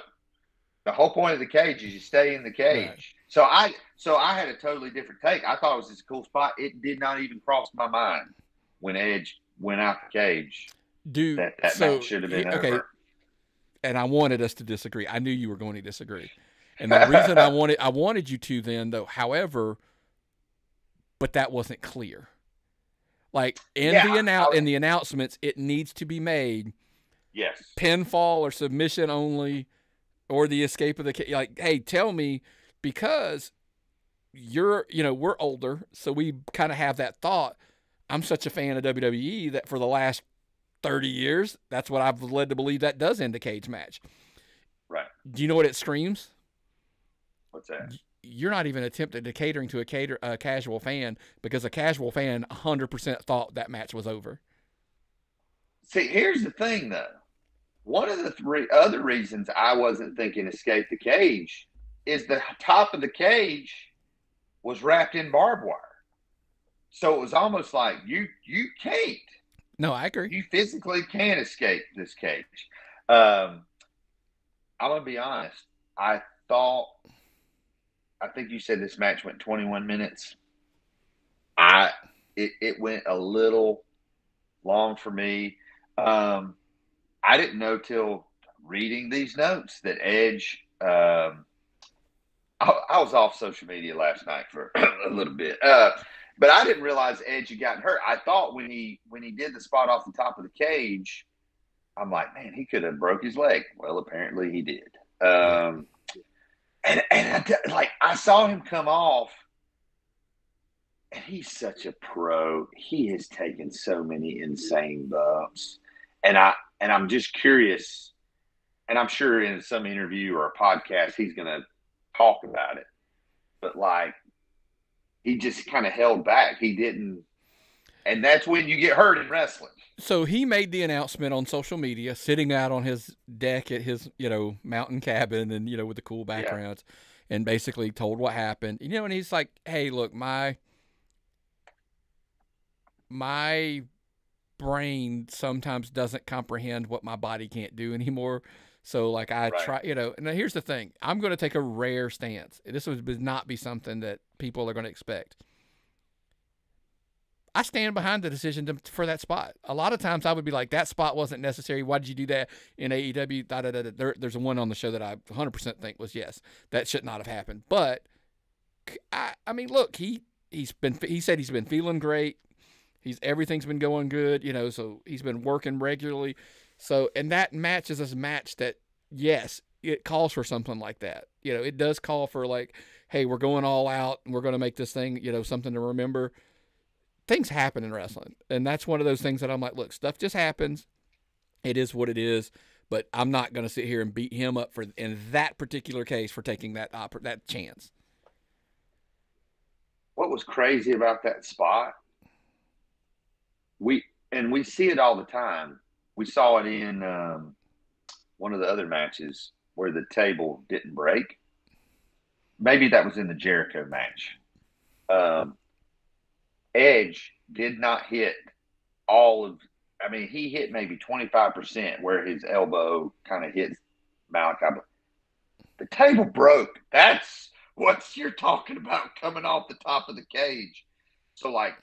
The whole point of the cage is you stay in the cage. Right. So I had a totally different take. I thought it was this cool spot. It did not even cross my mind when Edge went out the cage. That match should have been over. And I wanted us to disagree. I knew you were going to disagree. And the reason I wanted you to then, though, however, but that wasn't clear. Like in the announcements, it needs to be made. Yes. Pinfall or submission only, or the escape of the cage. Like, hey, tell me, because we're older, so we kind of have that thought. I'm such a fan of WWE that for the last 30 years, that's what I've led to believe that does end a cage match. Right. Do you know what it screams? What's that? You're not even attempting to catering to a casual fan, because a casual fan 100% thought that match was over. See, here's the thing, though. One of the three other reasons I wasn't thinking escape the cage is the top of the cage was wrapped in barbed wire. So it was almost like you can't. No, I agree. You physically can't escape this cage. I'm going to be honest. I think you said this match went 21 minutes. It went a little long for me. I didn't know till reading these notes that Edge, I was off social media last night for a little bit. But I didn't realize Edge had gotten hurt. I thought when he did the spot off the top of the cage, I'm like, man, he could have broke his leg. Well, apparently he did. like I saw him come off, and he's such a pro. He has taken so many insane bumps, and I'm just curious, and I'm sure in some interview or a podcast he's going to talk about it, but like he just kind of held back. He didn't, and that's when you get hurt in wrestling. So he made the announcement on social media, sitting out on his deck at his, mountain cabin and, with the cool backgrounds, and basically told what happened. And he's like, hey, look, my brain sometimes doesn't comprehend what my body can't do anymore. So, like, I try, and here's the thing. I'm going to take a rare stance. This would not be something that people are going to expect. I stand behind the decision for that spot. A lot of times I would be like, that spot wasn't necessary. Why did you do that in AEW? There's a one on the show that I 100% think was, yes, that should not have happened. But, I mean, look, he said he's been feeling great. Everything's been going good, so he's been working regularly. So, and that match is a match that, yes, it calls for something like that. It does call for like, hey, we're going all out and we're going to make this thing, something to remember. Things happen in wrestling. And that's one of those things that I'm like, look, stuff just happens. It is what it is. But I'm not going to sit here and beat him up in that particular case for taking that chance. What was crazy about that spot? We see it all the time. We saw it in one of the other matches where the table didn't break. Maybe that was in the Jericho match. Edge did not hit he hit maybe 25% where his elbow kind of hits Malachi. The table broke. That's what you're talking about coming off the top of the cage. So, like,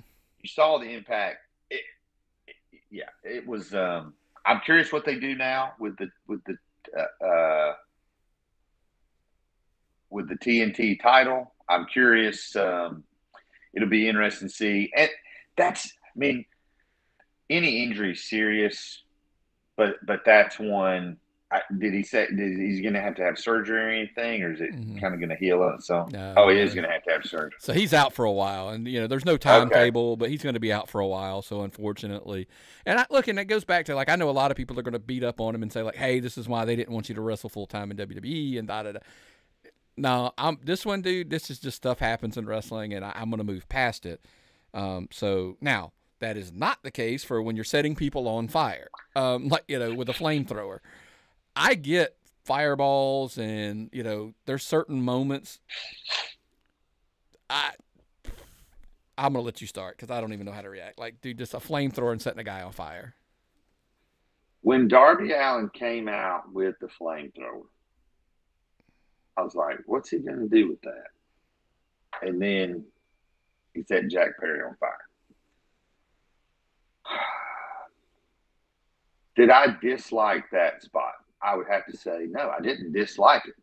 you saw the impact. It was. I'm curious what they do now with the TNT title. I'm curious. It'll be interesting to see. And any injury is serious, but that's one. Did he say he's going to have surgery or anything, or is it kind of going to heal up? So, he is going to have surgery. So he's out for a while, and there's no timetable, but he's going to be out for a while. So unfortunately, and it goes back to, like, I know a lot of people are going to beat up on him and say, like, hey, this is why they didn't want you to wrestle full time in WWE and da da da. No, this one, dude. This is just stuff happens in wrestling, and I'm going to move past it. So now that is not the case for when you're setting people on fire, with a flamethrower. I get fireballs, and there's certain moments. I'm gonna let you start because I don't even know how to react. Like, dude, just a flamethrower and setting a guy on fire. When Darby Allin came out with the flamethrower, I was like, what's he going to do with that? And then he set Jack Perry on fire. Did I dislike that spot? I would have to say, no, I didn't dislike it.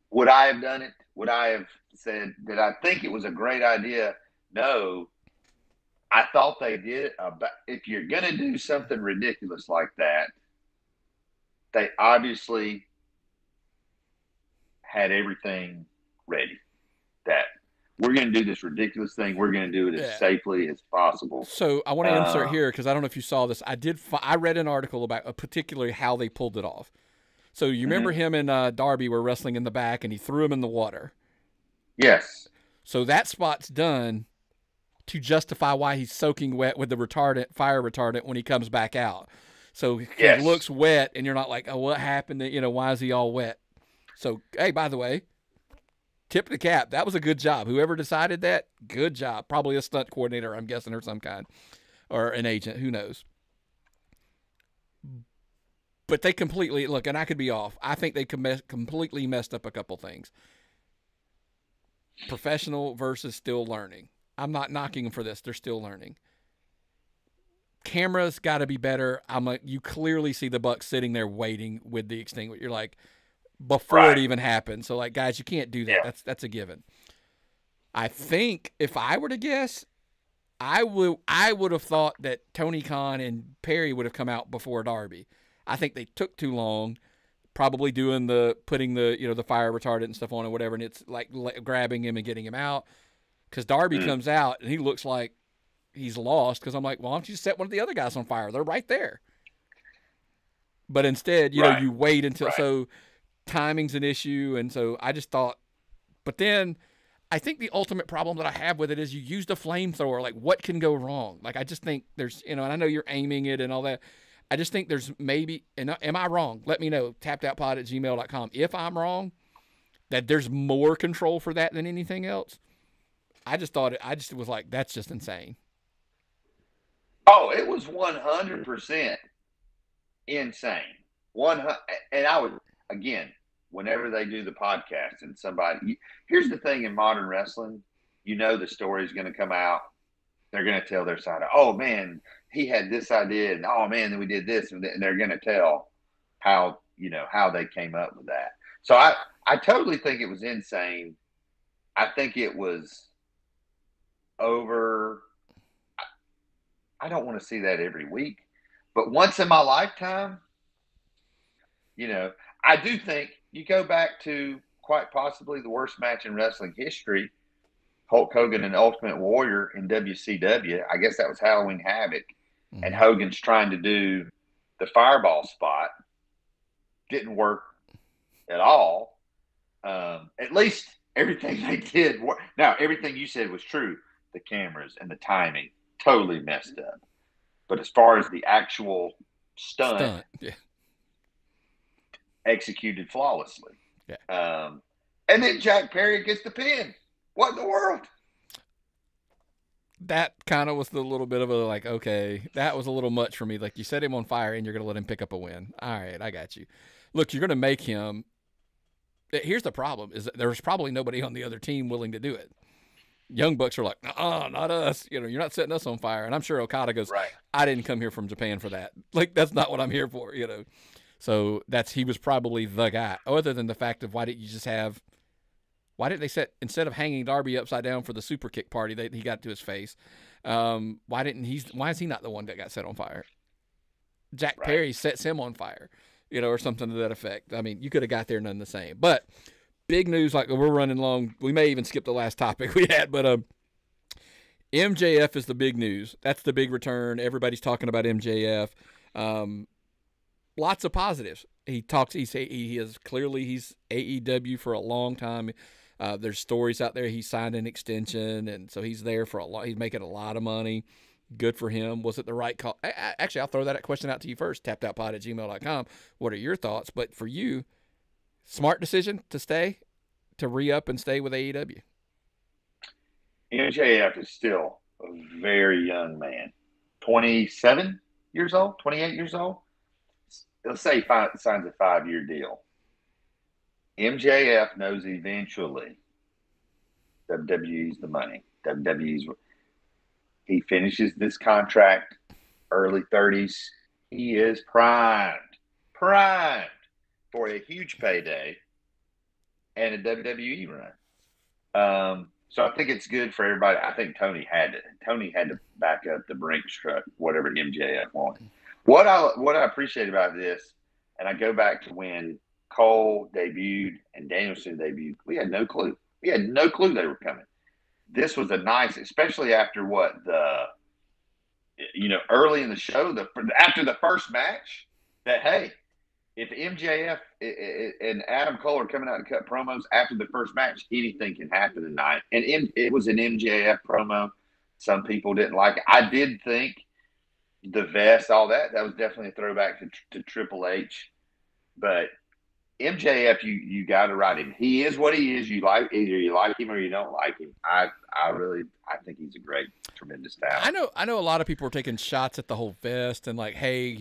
Would I have done it? Would I have said, did I think it was a great idea? No. I thought they did it. If you're going to do something ridiculous like that, they obviously had everything ready. That we're going to do this ridiculous thing. We're going to do it as safely as possible. So I want to insert here because I don't know if you saw this. I read an article about particularly how they pulled it off. So you remember him and Darby were wrestling in the back, and he threw him in the water. Yes. So that spot's done to justify why he's soaking wet with the fire retardant when he comes back out. So he looks wet, and you're not like, oh, what happened? Why is he all wet? So, hey, by the way, tip the cap. That was a good job. Whoever decided that, good job. Probably a stunt coordinator, I'm guessing, or some kind. Or an agent. Who knows? But they completely, look, and I could be off. I think they completely messed up a couple things. Professional versus still learning. I'm not knocking them for this. They're still learning. Camera's got to be better. You clearly see the Bucks sitting there waiting with the extinguisher. You're like, before it even happened. So, like, guys, you can't do that. Yeah. That's a given. I think if I were to guess, I would have thought that Tony Khan and Perry would have come out before Darby. I think they took too long. probably putting the the fire retardant and stuff on or whatever, and it's like grabbing him and getting him out. Because Darby comes out and he looks like he's lost. Because I'm like, well, why don't you set one of the other guys on fire? They're right there. But instead, you wait until so timing's an issue, and so I just thought. But then, I think the ultimate problem that I have with it is you use the flamethrower. Like, what can go wrong? Like, I just think there's and I know you're aiming it and all that. I just think there's maybe, and am I wrong? Let me know, tappedoutpod@gmail.com. If I'm wrong, that there's more control for that than anything else. I just was like, that's just insane. Oh, it was 100% insane. And I would, again, whenever they do the podcast and here's the thing in modern wrestling, the story's going to come out. They're going to tell their side of, oh man, he had this idea, and oh man, then we did this, and they're going to tell how they came up with that. So I totally think it was insane. I think it was over. I don't want to see that every week, but once in my lifetime, I do think you go back to quite possibly the worst match in wrestling history, Hulk Hogan and Ultimate Warrior in WCW. I guess that was Halloween Havoc. Mm-hmm. And Hogan's trying to do the fireball spot. Didn't work at all. At least everything they did. Now, everything you said was true. The cameras and the timing totally messed up. But as far as the actual stunt. Yeah. Executed flawlessly. Yeah. And then Jack Perry gets the pin. What in the world? That kind of was the little bit of a like, okay, that was a little much for me. Like, you set him on fire and you're going to let him pick up a win. All right, I got you. Look, you're going to make him. Here's the problem: is that there's probably nobody on the other team willing to do it. Young Bucks are like, not us. You're not setting us on fire. And I'm sure Okada goes, right. I didn't come here from Japan for that. Like, that's not what I'm here for. So he was probably the guy. Other than the fact of why didn't they set, instead of hanging Darby upside down for the super kick party that he got to his face, why is he not the one that got set on fire? Jack Perry sets him on fire, or something to that effect. I mean, you could have got there none the same. But big news, like we're running long. We may even skip the last topic we had, but MJF is the big news. That's the big return. Everybody's talking about MJF. Lots of positives. He is clearly he's AEW for a long time. There's stories out there. He signed an extension, and so he's there for a lot. He's making a lot of money. Good for him. Was it the right call? Actually, I'll throw that question out to you first. tappedoutpod@gmail.com. What are your thoughts? But for you, smart decision to stay, to re-up and stay with AEW. MJF is still a very young man. 27 years old, 28 years old. Let's say he signs a 5-year deal. MJF knows eventually WWE's the money. He finishes this contract, early 30s. He is primed for a huge payday and a WWE run. So I think it's good for everybody. I think Tony had to back up the Brinks truck, whatever MJF wanted. What I appreciate about this, and I go back to when Cole debuted and Danielson debuted, we had no clue. We had no clue they were coming. This was a nice, especially after early in the show, after the first match, that, hey, if MJF and Adam Cole are coming out to cut promos after the first match, anything can happen tonight. And it was an MJF promo. Some people didn't like it. I did think the vest, all that was definitely a throwback to Triple H. But MJF, you got to ride him. He is what he is. Either you like him or you don't like him. I think he's a great, tremendous talent. I know a lot of people are taking shots at the whole vest and like, hey,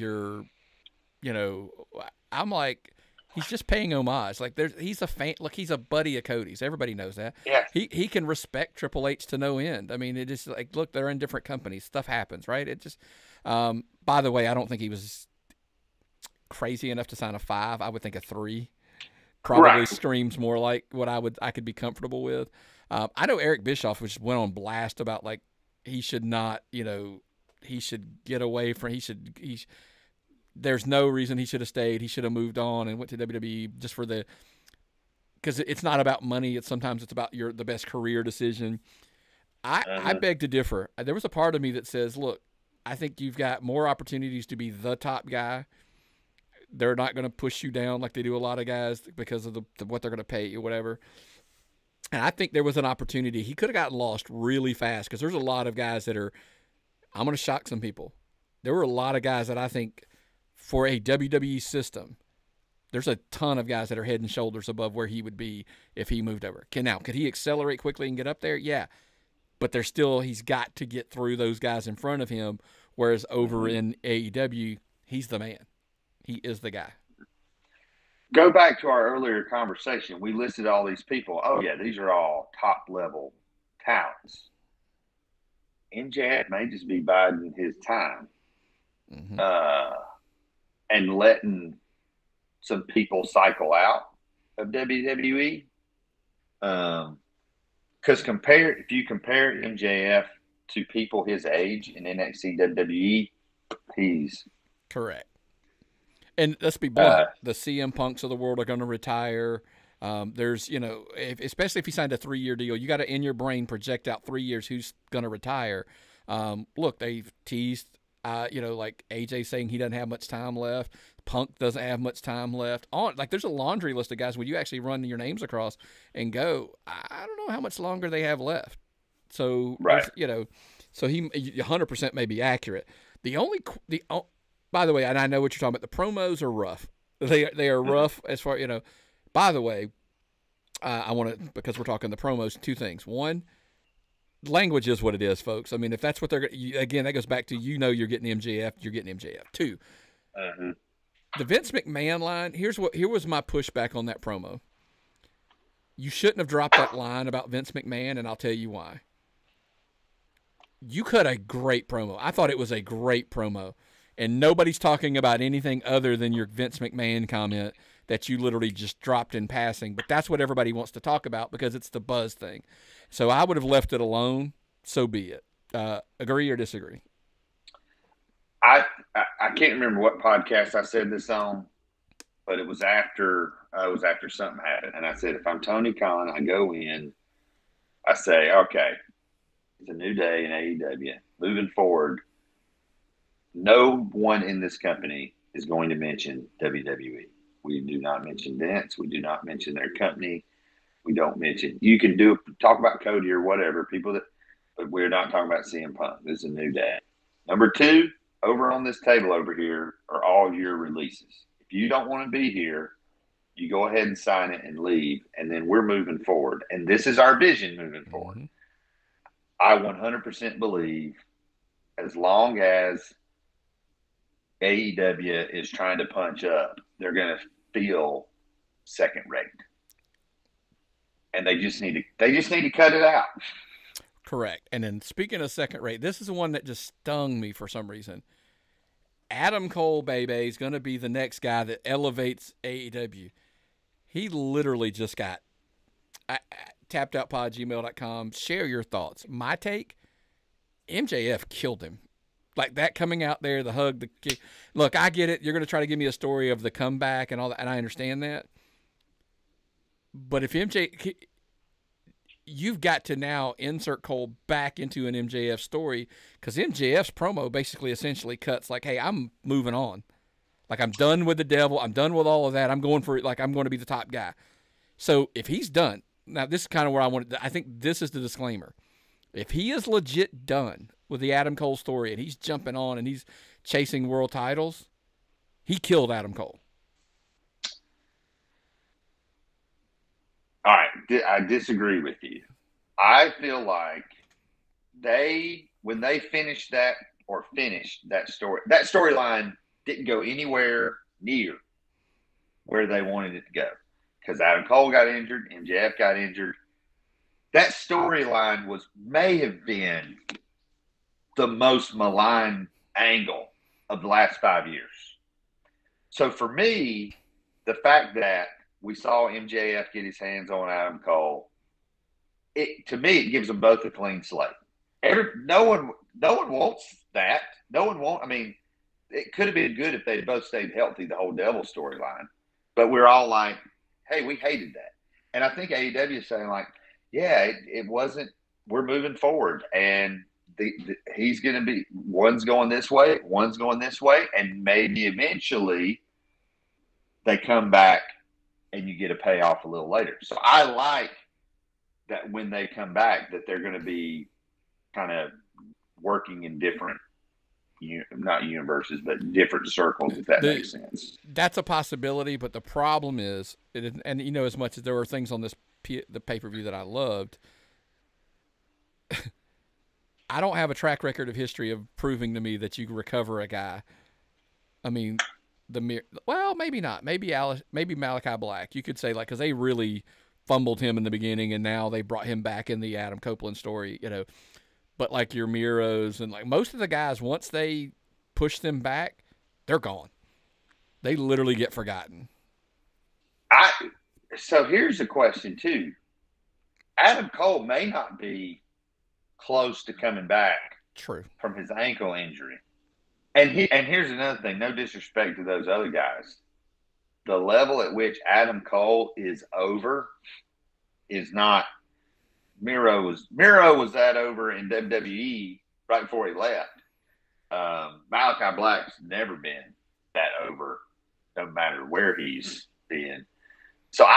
I'm like, he's just paying homage. Like he's a fan. Look, he's a buddy of Cody's. Everybody knows that. Yeah. He can respect Triple H to no end. I mean, it just like, look, they're in different companies. Stuff happens, right? It just. By the way, I don't think he was crazy enough to sign a 5. I would think a 3 probably screams more like what I could be comfortable with. I know Eric Bischoff went on blast about like he should not, he should get away from there's no reason he should have stayed. He should have moved on and went to WWE just for the, because it's not about money. Sometimes it's about the best career decision. I beg to differ. There was a part of me that says, look, I think you've got more opportunities to be the top guy. They're not going to push you down like they do a lot of guys because of what they're going to pay you, whatever. And I think there was an opportunity. He could have gotten lost really fast because there's a lot of guys that are, I'm going to shock some people. There were a lot of guys that I think for a WWE system, there's a ton of guys that are head and shoulders above where he would be if he moved over. Could he accelerate quickly and get up there? Yeah. But he's got to get through those guys in front of him, whereas over in AEW, he's the man. He is the guy. Go back to our earlier conversation. We listed all these people. Oh, yeah, these are all top-level talents. MJF may just be biding his time and letting some people cycle out of WWE. Because if you compare MJF to people his age in NXT WWE, he's correct. And let's be blunt, the CM Punks of the world are going to retire. There's, especially if you signed a 3-year deal, you got to in your brain project out 3 years who's going to retire. Look, they've teased, like AJ saying he doesn't have much time left. Punk doesn't have much time left. There's a laundry list of guys when you actually run your names across and go, I don't know how much longer they have left. So, right. So he 100% may be accurate. By the way, and I know what you're talking about, the promos are rough. They are rough as far, by the way, I want to, because we're talking the promos, 2 things. One, language is what it is, folks. I mean, if that's what again, that goes back to, you're getting MJF, you're getting MJF. 2, the Vince McMahon line, here was my pushback on that promo. You shouldn't have dropped that line about Vince McMahon, and I'll tell you why. You cut a great promo. I thought it was a great promo. And nobody's talking about anything other than your Vince McMahon comment that you literally just dropped in passing. But that's what everybody wants to talk about because it's the buzz thing. So I would have left it alone. So be it. Agree or disagree? I can't remember what podcast I said this on, but it was after something happened. And I said, if I'm Tony Khan, I go in, I say, okay, it's a new day in AEW. Moving forward, no one in this company is going to mention WWE. We do not mention Vince. We do not mention their company. We don't mention. You can talk about Cody or whatever, but we're not talking about CM Punk. This is a new day. Number 2, over on this table over here are all your releases. If you don't want to be here, you go ahead and sign it and leave, and then we're moving forward. And this is our vision moving forward. I 100% believe as long as AEW is trying to punch up, they're going to feel second rate. And they just need to cut it out. Correct. And then speaking of second rate, this is the one that just stung me for some reason. Adam Cole, baby, is going to be the next guy that elevates AEW. He literally just got tappedoutpod@gmail.com. Share your thoughts. My take, MJF killed him. Like that coming out there, the hug, the kick. Look, I get it. You're going to try to give me a story of the comeback and all that, and I understand that. But if you've got to now insert Cole back into an MJF story because MJF's promo basically essentially cuts like, hey, I'm moving on. Like, I'm done with the devil. I'm done with all of that. I'm going to be the top guy. So if he's done, now this is kind of where I think this is the disclaimer. If he is legit done with the Adam Cole story and he's jumping on and he's chasing world titles, he killed Adam Cole. All right, I disagree with you. I feel like when they finished that storyline didn't go anywhere near where they wanted it to go because Adam Cole got injured, MJF got injured. That storyline may have been the most maligned angle of the last 5 years. So for me, the fact that we saw MJF get his hands on Adam Cole, to me, it gives them both a clean slate. No one wants that. No one wants. I mean, it could have been good if they'd both stayed healthy the whole Devil storyline. But we're all like, hey, we hated that. And I think AEW is saying, like, yeah, it wasn't, we're moving forward. And he's going to be, one's going this way, and maybe eventually they come back and you get a payoff a little later. So I like that when they come back that they're going to be kind of working in different, not universes, but different circles, if that makes sense. That's a possibility, but the problem is, and you know, as much as there were things on the pay-per-view that I loved, I don't have a track record of history of proving to me that you can recover a guy. I mean, well, maybe not. Maybe Malachi Black. You could say, like, because they really fumbled him in the beginning, and now they brought him back in the Adam Copeland story, you know. But like your Miros and like most of the guys, once they push them back, they're gone. They literally get forgotten. So here's a question too. Adam Cole may not be close to coming back. True. From his ankle injury. And here's another thing, no disrespect to those other guys. The level at which Adam Cole is over is not. Miro was that over in WWE right before he left. Malachi Black's never been that over, no matter where he's been. So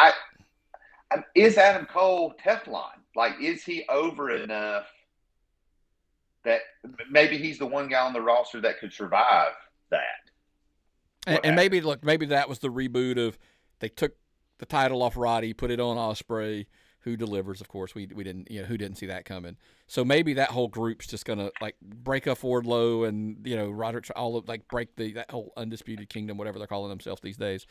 is Adam Cole Teflon? Like, is he over enough that maybe he's the one guy on the roster that could survive that? And maybe that was the reboot of, they took the title off Roddy, put it on Ospreay, who delivers, of course. We didn't, you know, who didn't see that coming. So maybe that whole group's just gonna like break up Wardlow and, you know, Roderick, all of, like, break that whole Undisputed Kingdom, whatever they're calling themselves these days.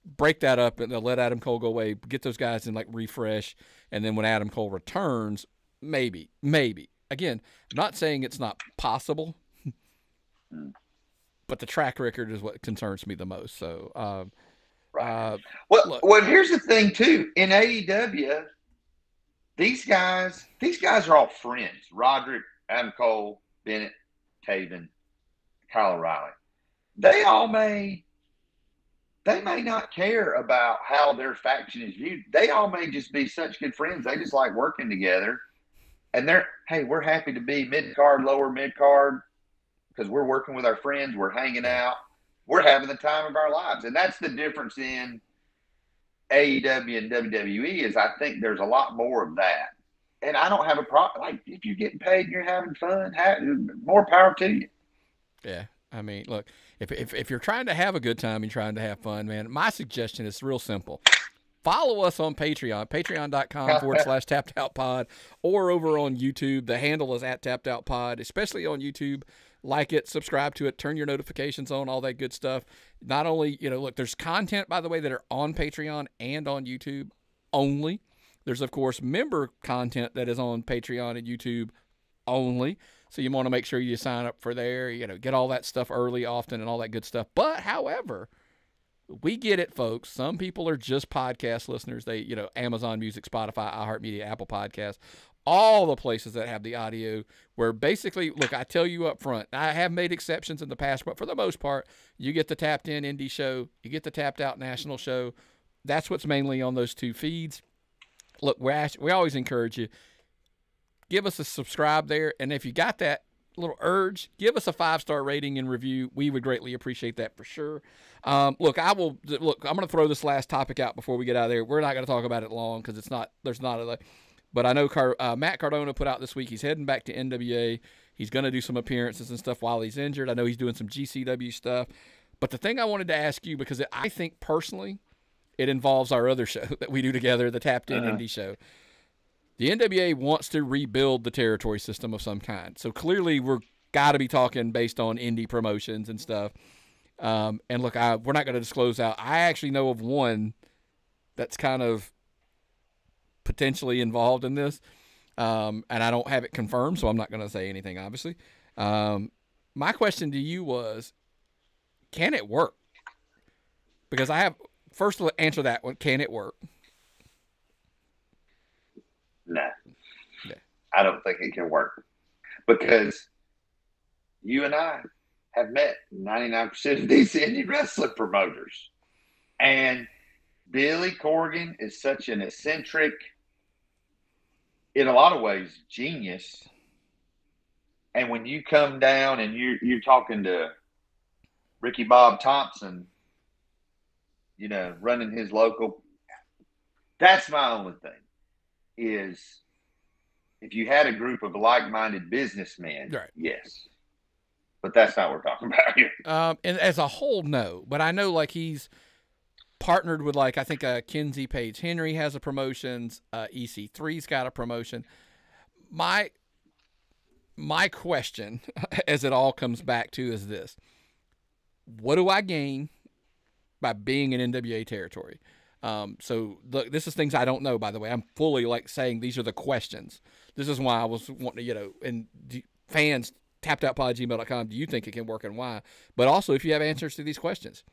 Break that up and they'll let Adam Cole go away, get those guys in, like, refresh, and then when Adam Cole returns, maybe. Again, I'm not saying it's not possible, but the track record is what concerns me the most. So, right. Well, here's the thing too. In AEW, these guys are all friends. Roderick, Adam Cole, Bennett, Taven, Kyle O'Reilly. They may not care about how their faction is viewed. They all may just be such good friends. They just like working together. And we're happy to be mid-card, lower mid-card, because we're working with our friends. We're hanging out. We're having the time of our lives. And that's the difference in AEW and WWE is I think there's a lot more of that. And I don't have a problem. Like, if you're getting paid and you're having fun, more power to you. Yeah. I mean, look, if you're trying to have a good time and trying to have fun, man, my suggestion is real simple. Follow us on Patreon, patreon.com/tappedoutpod, or over on YouTube. The handle is @tappedoutpod, especially on YouTube. Like it, subscribe to it, turn your notifications on, all that good stuff. Not only, you know, look, there's content, by the way, that are on Patreon and on YouTube only. There's, of course, member content that is on Patreon and YouTube only. So you want to make sure you sign up for there, you know, get all that stuff early, often, and all that good stuff. But, however, we get it, folks. Some people are just podcast listeners. They, you know, Amazon Music, Spotify, iHeartMedia, Apple Podcasts, all the places that have the audio, where basically, look, I tell you up front, I have made exceptions in the past, but for the most part, you get the Tapped In Indie show, you get the Tapped Out National show. That's what's mainly on those two feeds. Look, we always encourage you, give us a subscribe there, and if you got that little urge, give us a 5-star rating and review. We would greatly appreciate that for sure. Look, I'm going to throw this last topic out before we get out of there. We're not going to talk about it long because but I know Matt Cardona put out this week, he's heading back to NWA. He's going to do some appearances and stuff while he's injured. I know he's doing some GCW stuff. But the thing I wanted to ask you, because I think personally it involves our other show that we do together, the Tapped In Indie show. The NWA wants to rebuild the territory system of some kind. So clearly we're got to be talking based on indie promotions and stuff. And look, we're not going to disclose out. I actually know of one that's kind of potentially involved in this. And I don't have it confirmed, so I'm not going to say anything, obviously. My question to you was, can it work? Because first to answer that one, can it work? No. Yeah. I don't think it can work. Because you and I, have met 99% of these indie wrestling promoters. And Billy Corgan is such an eccentric, in a lot of ways, genius. And when you come down and you're talking to Ricky Bob Thompson, you know, running his local, that's my only thing is if you had a group of like-minded businessmen, right. yes. But that's not what we're talking about here. And as a whole, no. But I know, like, he's partnered with, like, I think Kinsey Page Henry has a promotions. EC3's got a promotion. My question, as it all comes back to, is this. What do I gain by being in NWA territory? So look, this is things I don't know, by the way. I'm fully like saying these are the questions. This is why I was wanting to, you know, and fans, tappedoutpod@gmail.com, do you think it can work and why? But also, if you have answers to these questions,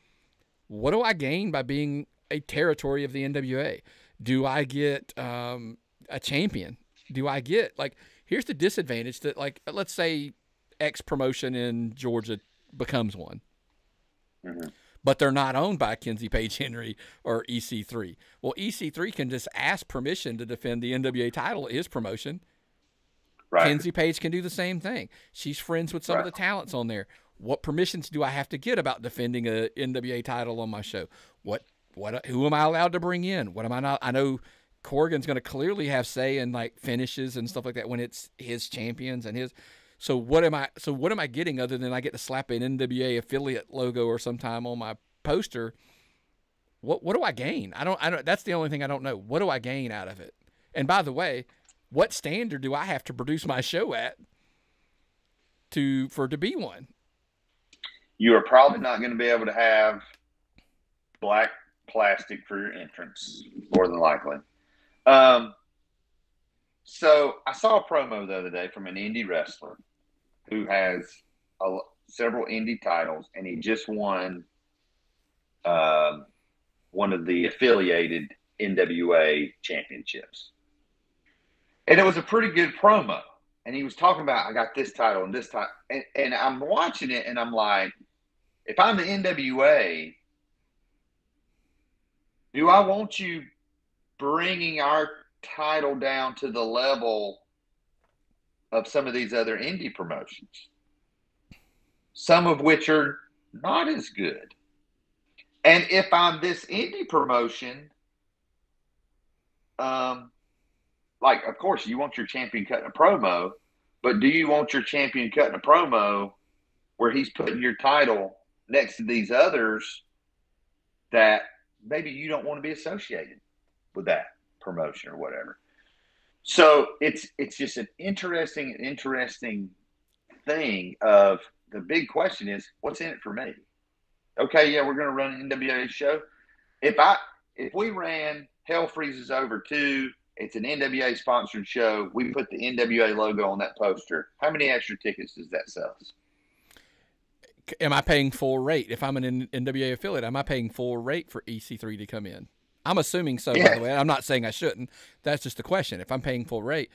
what do I gain by being a territory of the NWA? Do I get a champion? Do I get, like, here's the disadvantage that, like, let's say X promotion in Georgia becomes one. Mm-hmm. But they're not owned by Kinsey Page Henry or EC3. Well, EC3 can just ask permission to defend the NWA title at his promotion. Right. Kinsey Page can do the same thing. She's friends with some of the talents on there. What permissions do I have to get about defending a NWA title on my show? Who am I allowed to bring in? What am I not? I know Corgan's going to clearly have say in, like, finishes and stuff like that when it's his champions and his. So what am I getting other than I get to slap an NWA affiliate logo or sometime on my poster? What do I gain? I don't. That's the only thing I don't know. What do I gain out of it? And by the way, what standard do I have to produce my show at to be one? You are probably not going to be able to have black plastic for your entrance, more than likely. So I saw a promo the other day from an indie wrestler who has several indie titles, and he just won one of the affiliated NWA championships. And it was a pretty good promo. And he was talking about, I got this title and this title. And I'm watching it, and I'm like, if I'm the NWA, do I want you bringing our title down to the level of some of these other indie promotions, some of which are not as good? And if I'm this indie promotion, like, of course, you want your champion cutting a promo, but do you want your champion cutting a promo where he's putting your title next to these others that maybe you don't want to be associated with that promotion or whatever? So it's just an interesting thing of the big question is, what's in it for me? Okay, yeah, we're going to run an NWA show. If we ran Hell Freezes Over 2, it's an NWA sponsored show, we put the NWA logo on that poster, how many extra tickets does that sell us? Am I paying full rate? If I'm an NWA affiliate, am I paying full rate for EC3 to come in? I'm assuming so, by the way. I'm not saying I shouldn't. That's just the question. If I'm paying full rate,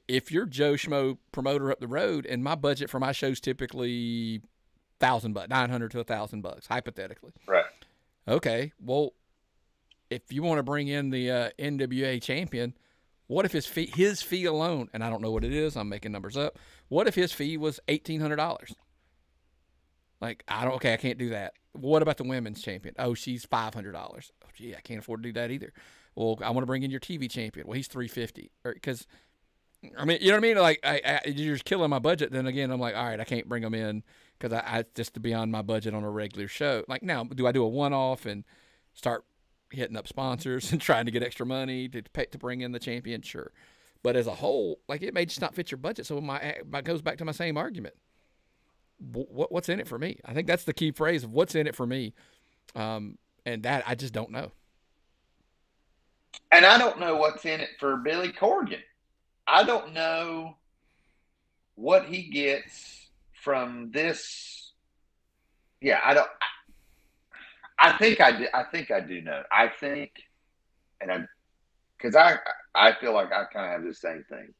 if you're Joe Schmo promoter up the road and my budget for my show's typically $1,000, $900 to $1,000, hypothetically. Right. Okay. Well, if you want to bring in the NWA champion, what if his fee alone, and I don't know what it is, I'm making numbers up. What if his fee was $1,800? Like, I can't do that. What about the women's champion? Oh, she's $500. Oh, gee, I can't afford to do that either. Well, I want to bring in your TV champion. Well, he's $350. Because, I mean, you know what I mean? Like, you're just killing my budget. Then again, I'm like, all right, I can't bring them in because I just beyond my budget on a regular show. Like, now, do I do a one-off and start hitting up sponsors and trying to get extra money to bring in the champion? Sure. But as a whole, like, it may just not fit your budget. So it goes back to my same argument. What's in it for me? I think that's the key phrase of what's in it for me. And that I just don't know. And I don't know what's in it for Billy Corgan. I don't know what he gets from this. Yeah, I don't. I think I do. I think I do know. I think, because I feel like I kind of have the same thing.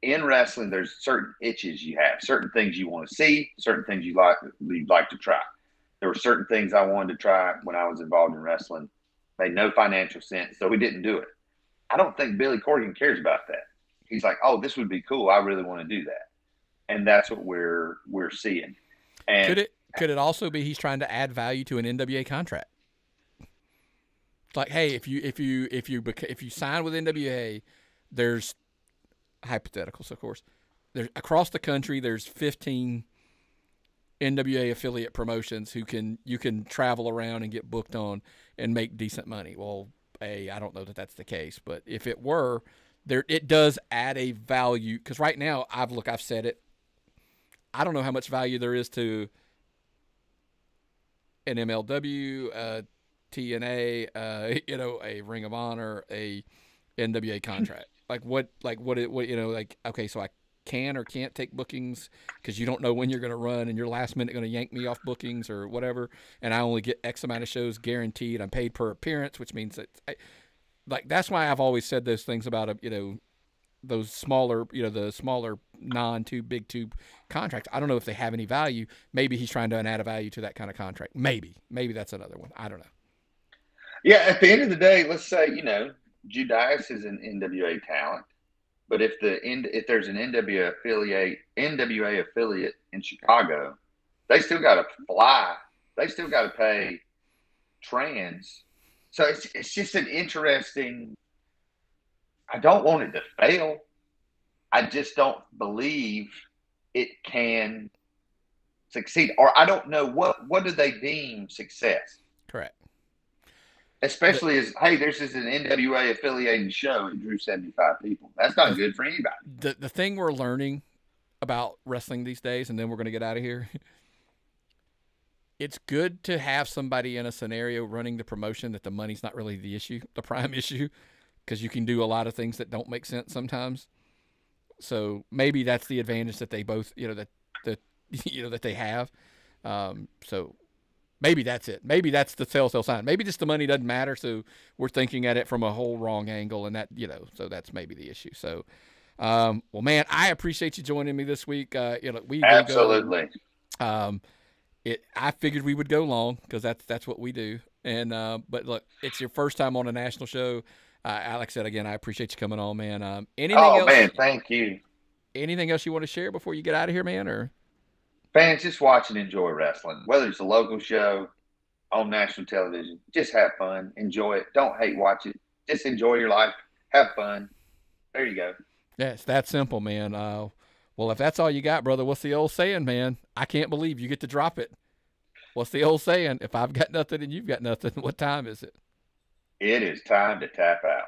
in wrestling, there's certain itches you have, certain things you want to see, certain things you'd like to try. There were certain things I wanted to try when I was involved in wrestling. Made no financial sense, so we didn't do it. I don't think Billy Corgan cares about that. He's like, oh, this would be cool. I really want to do that. And that's what we're seeing. And could it also be he's trying to add value to an NWA contract? It's like, hey, if you sign with NWA, there's hypotheticals, of course. There's across the country, there's 15 NWA affiliate promotions you can travel around and get booked on and make decent money. Well, I don't know that that's the case, but if it were, it does add a value, because right now I've said it. I don't know how much value there is to an MLW, TNA, a Ring of Honor, a NWA contract. Okay, so I can or can't take bookings because you don't know when you're going to run and you're last minute going to yank me off bookings or whatever, and I only get X amount of shows guaranteed. I'm paid per appearance, which means that that's why I've always said those things about those smaller, the smaller non-tube, big tube contracts. I don't know if they have any value. Maybe he's trying to add a value to that kind of contract. Maybe that's another one. I don't know. Yeah, at the end of the day, let's say, Judas is an NWA talent, but if there's an NWA affiliate in Chicago, they still got to fly. They still got to pay trans. So it's just an interesting. I don't want it to fail. I just don't believe it can succeed, or I don't know what do they deem success. Correct. Especially there's just an NWA affiliated show. It drew 75 people. That's not good for anybody. The thing we're learning about wrestling these days, and then we're going to get out of here. It's good to have somebody in a scenario running the promotion that the money's not really the issue, the prime issue, because you can do a lot of things that don't make sense sometimes. So maybe that's the advantage that they both, that they have. So maybe that's it. Maybe that's the telltale sign. Maybe just the money doesn't matter, so we're thinking at it from a whole wrong angle, and that, so that's maybe the issue. So, well, man, I appreciate you joining me this week. We absolutely. I figured we would go long because that's what we do. And but look, it's your first time on a national show. Like I said again, I appreciate you coming on, man. Anything else? Man, thank you. Anything else you want to share before you get out of here, man? Or fans, just watch and enjoy wrestling. Whether it's a local show on national television, just have fun, enjoy it. Don't hate watch it. Just enjoy your life, have fun. There you go. Yeah, it's that simple, man. Well, if that's all you got, brother, what's the old saying, man? I can't believe you get to drop it. What's the old saying? If I've got nothing and you've got nothing, what time is it? It is time to tap out.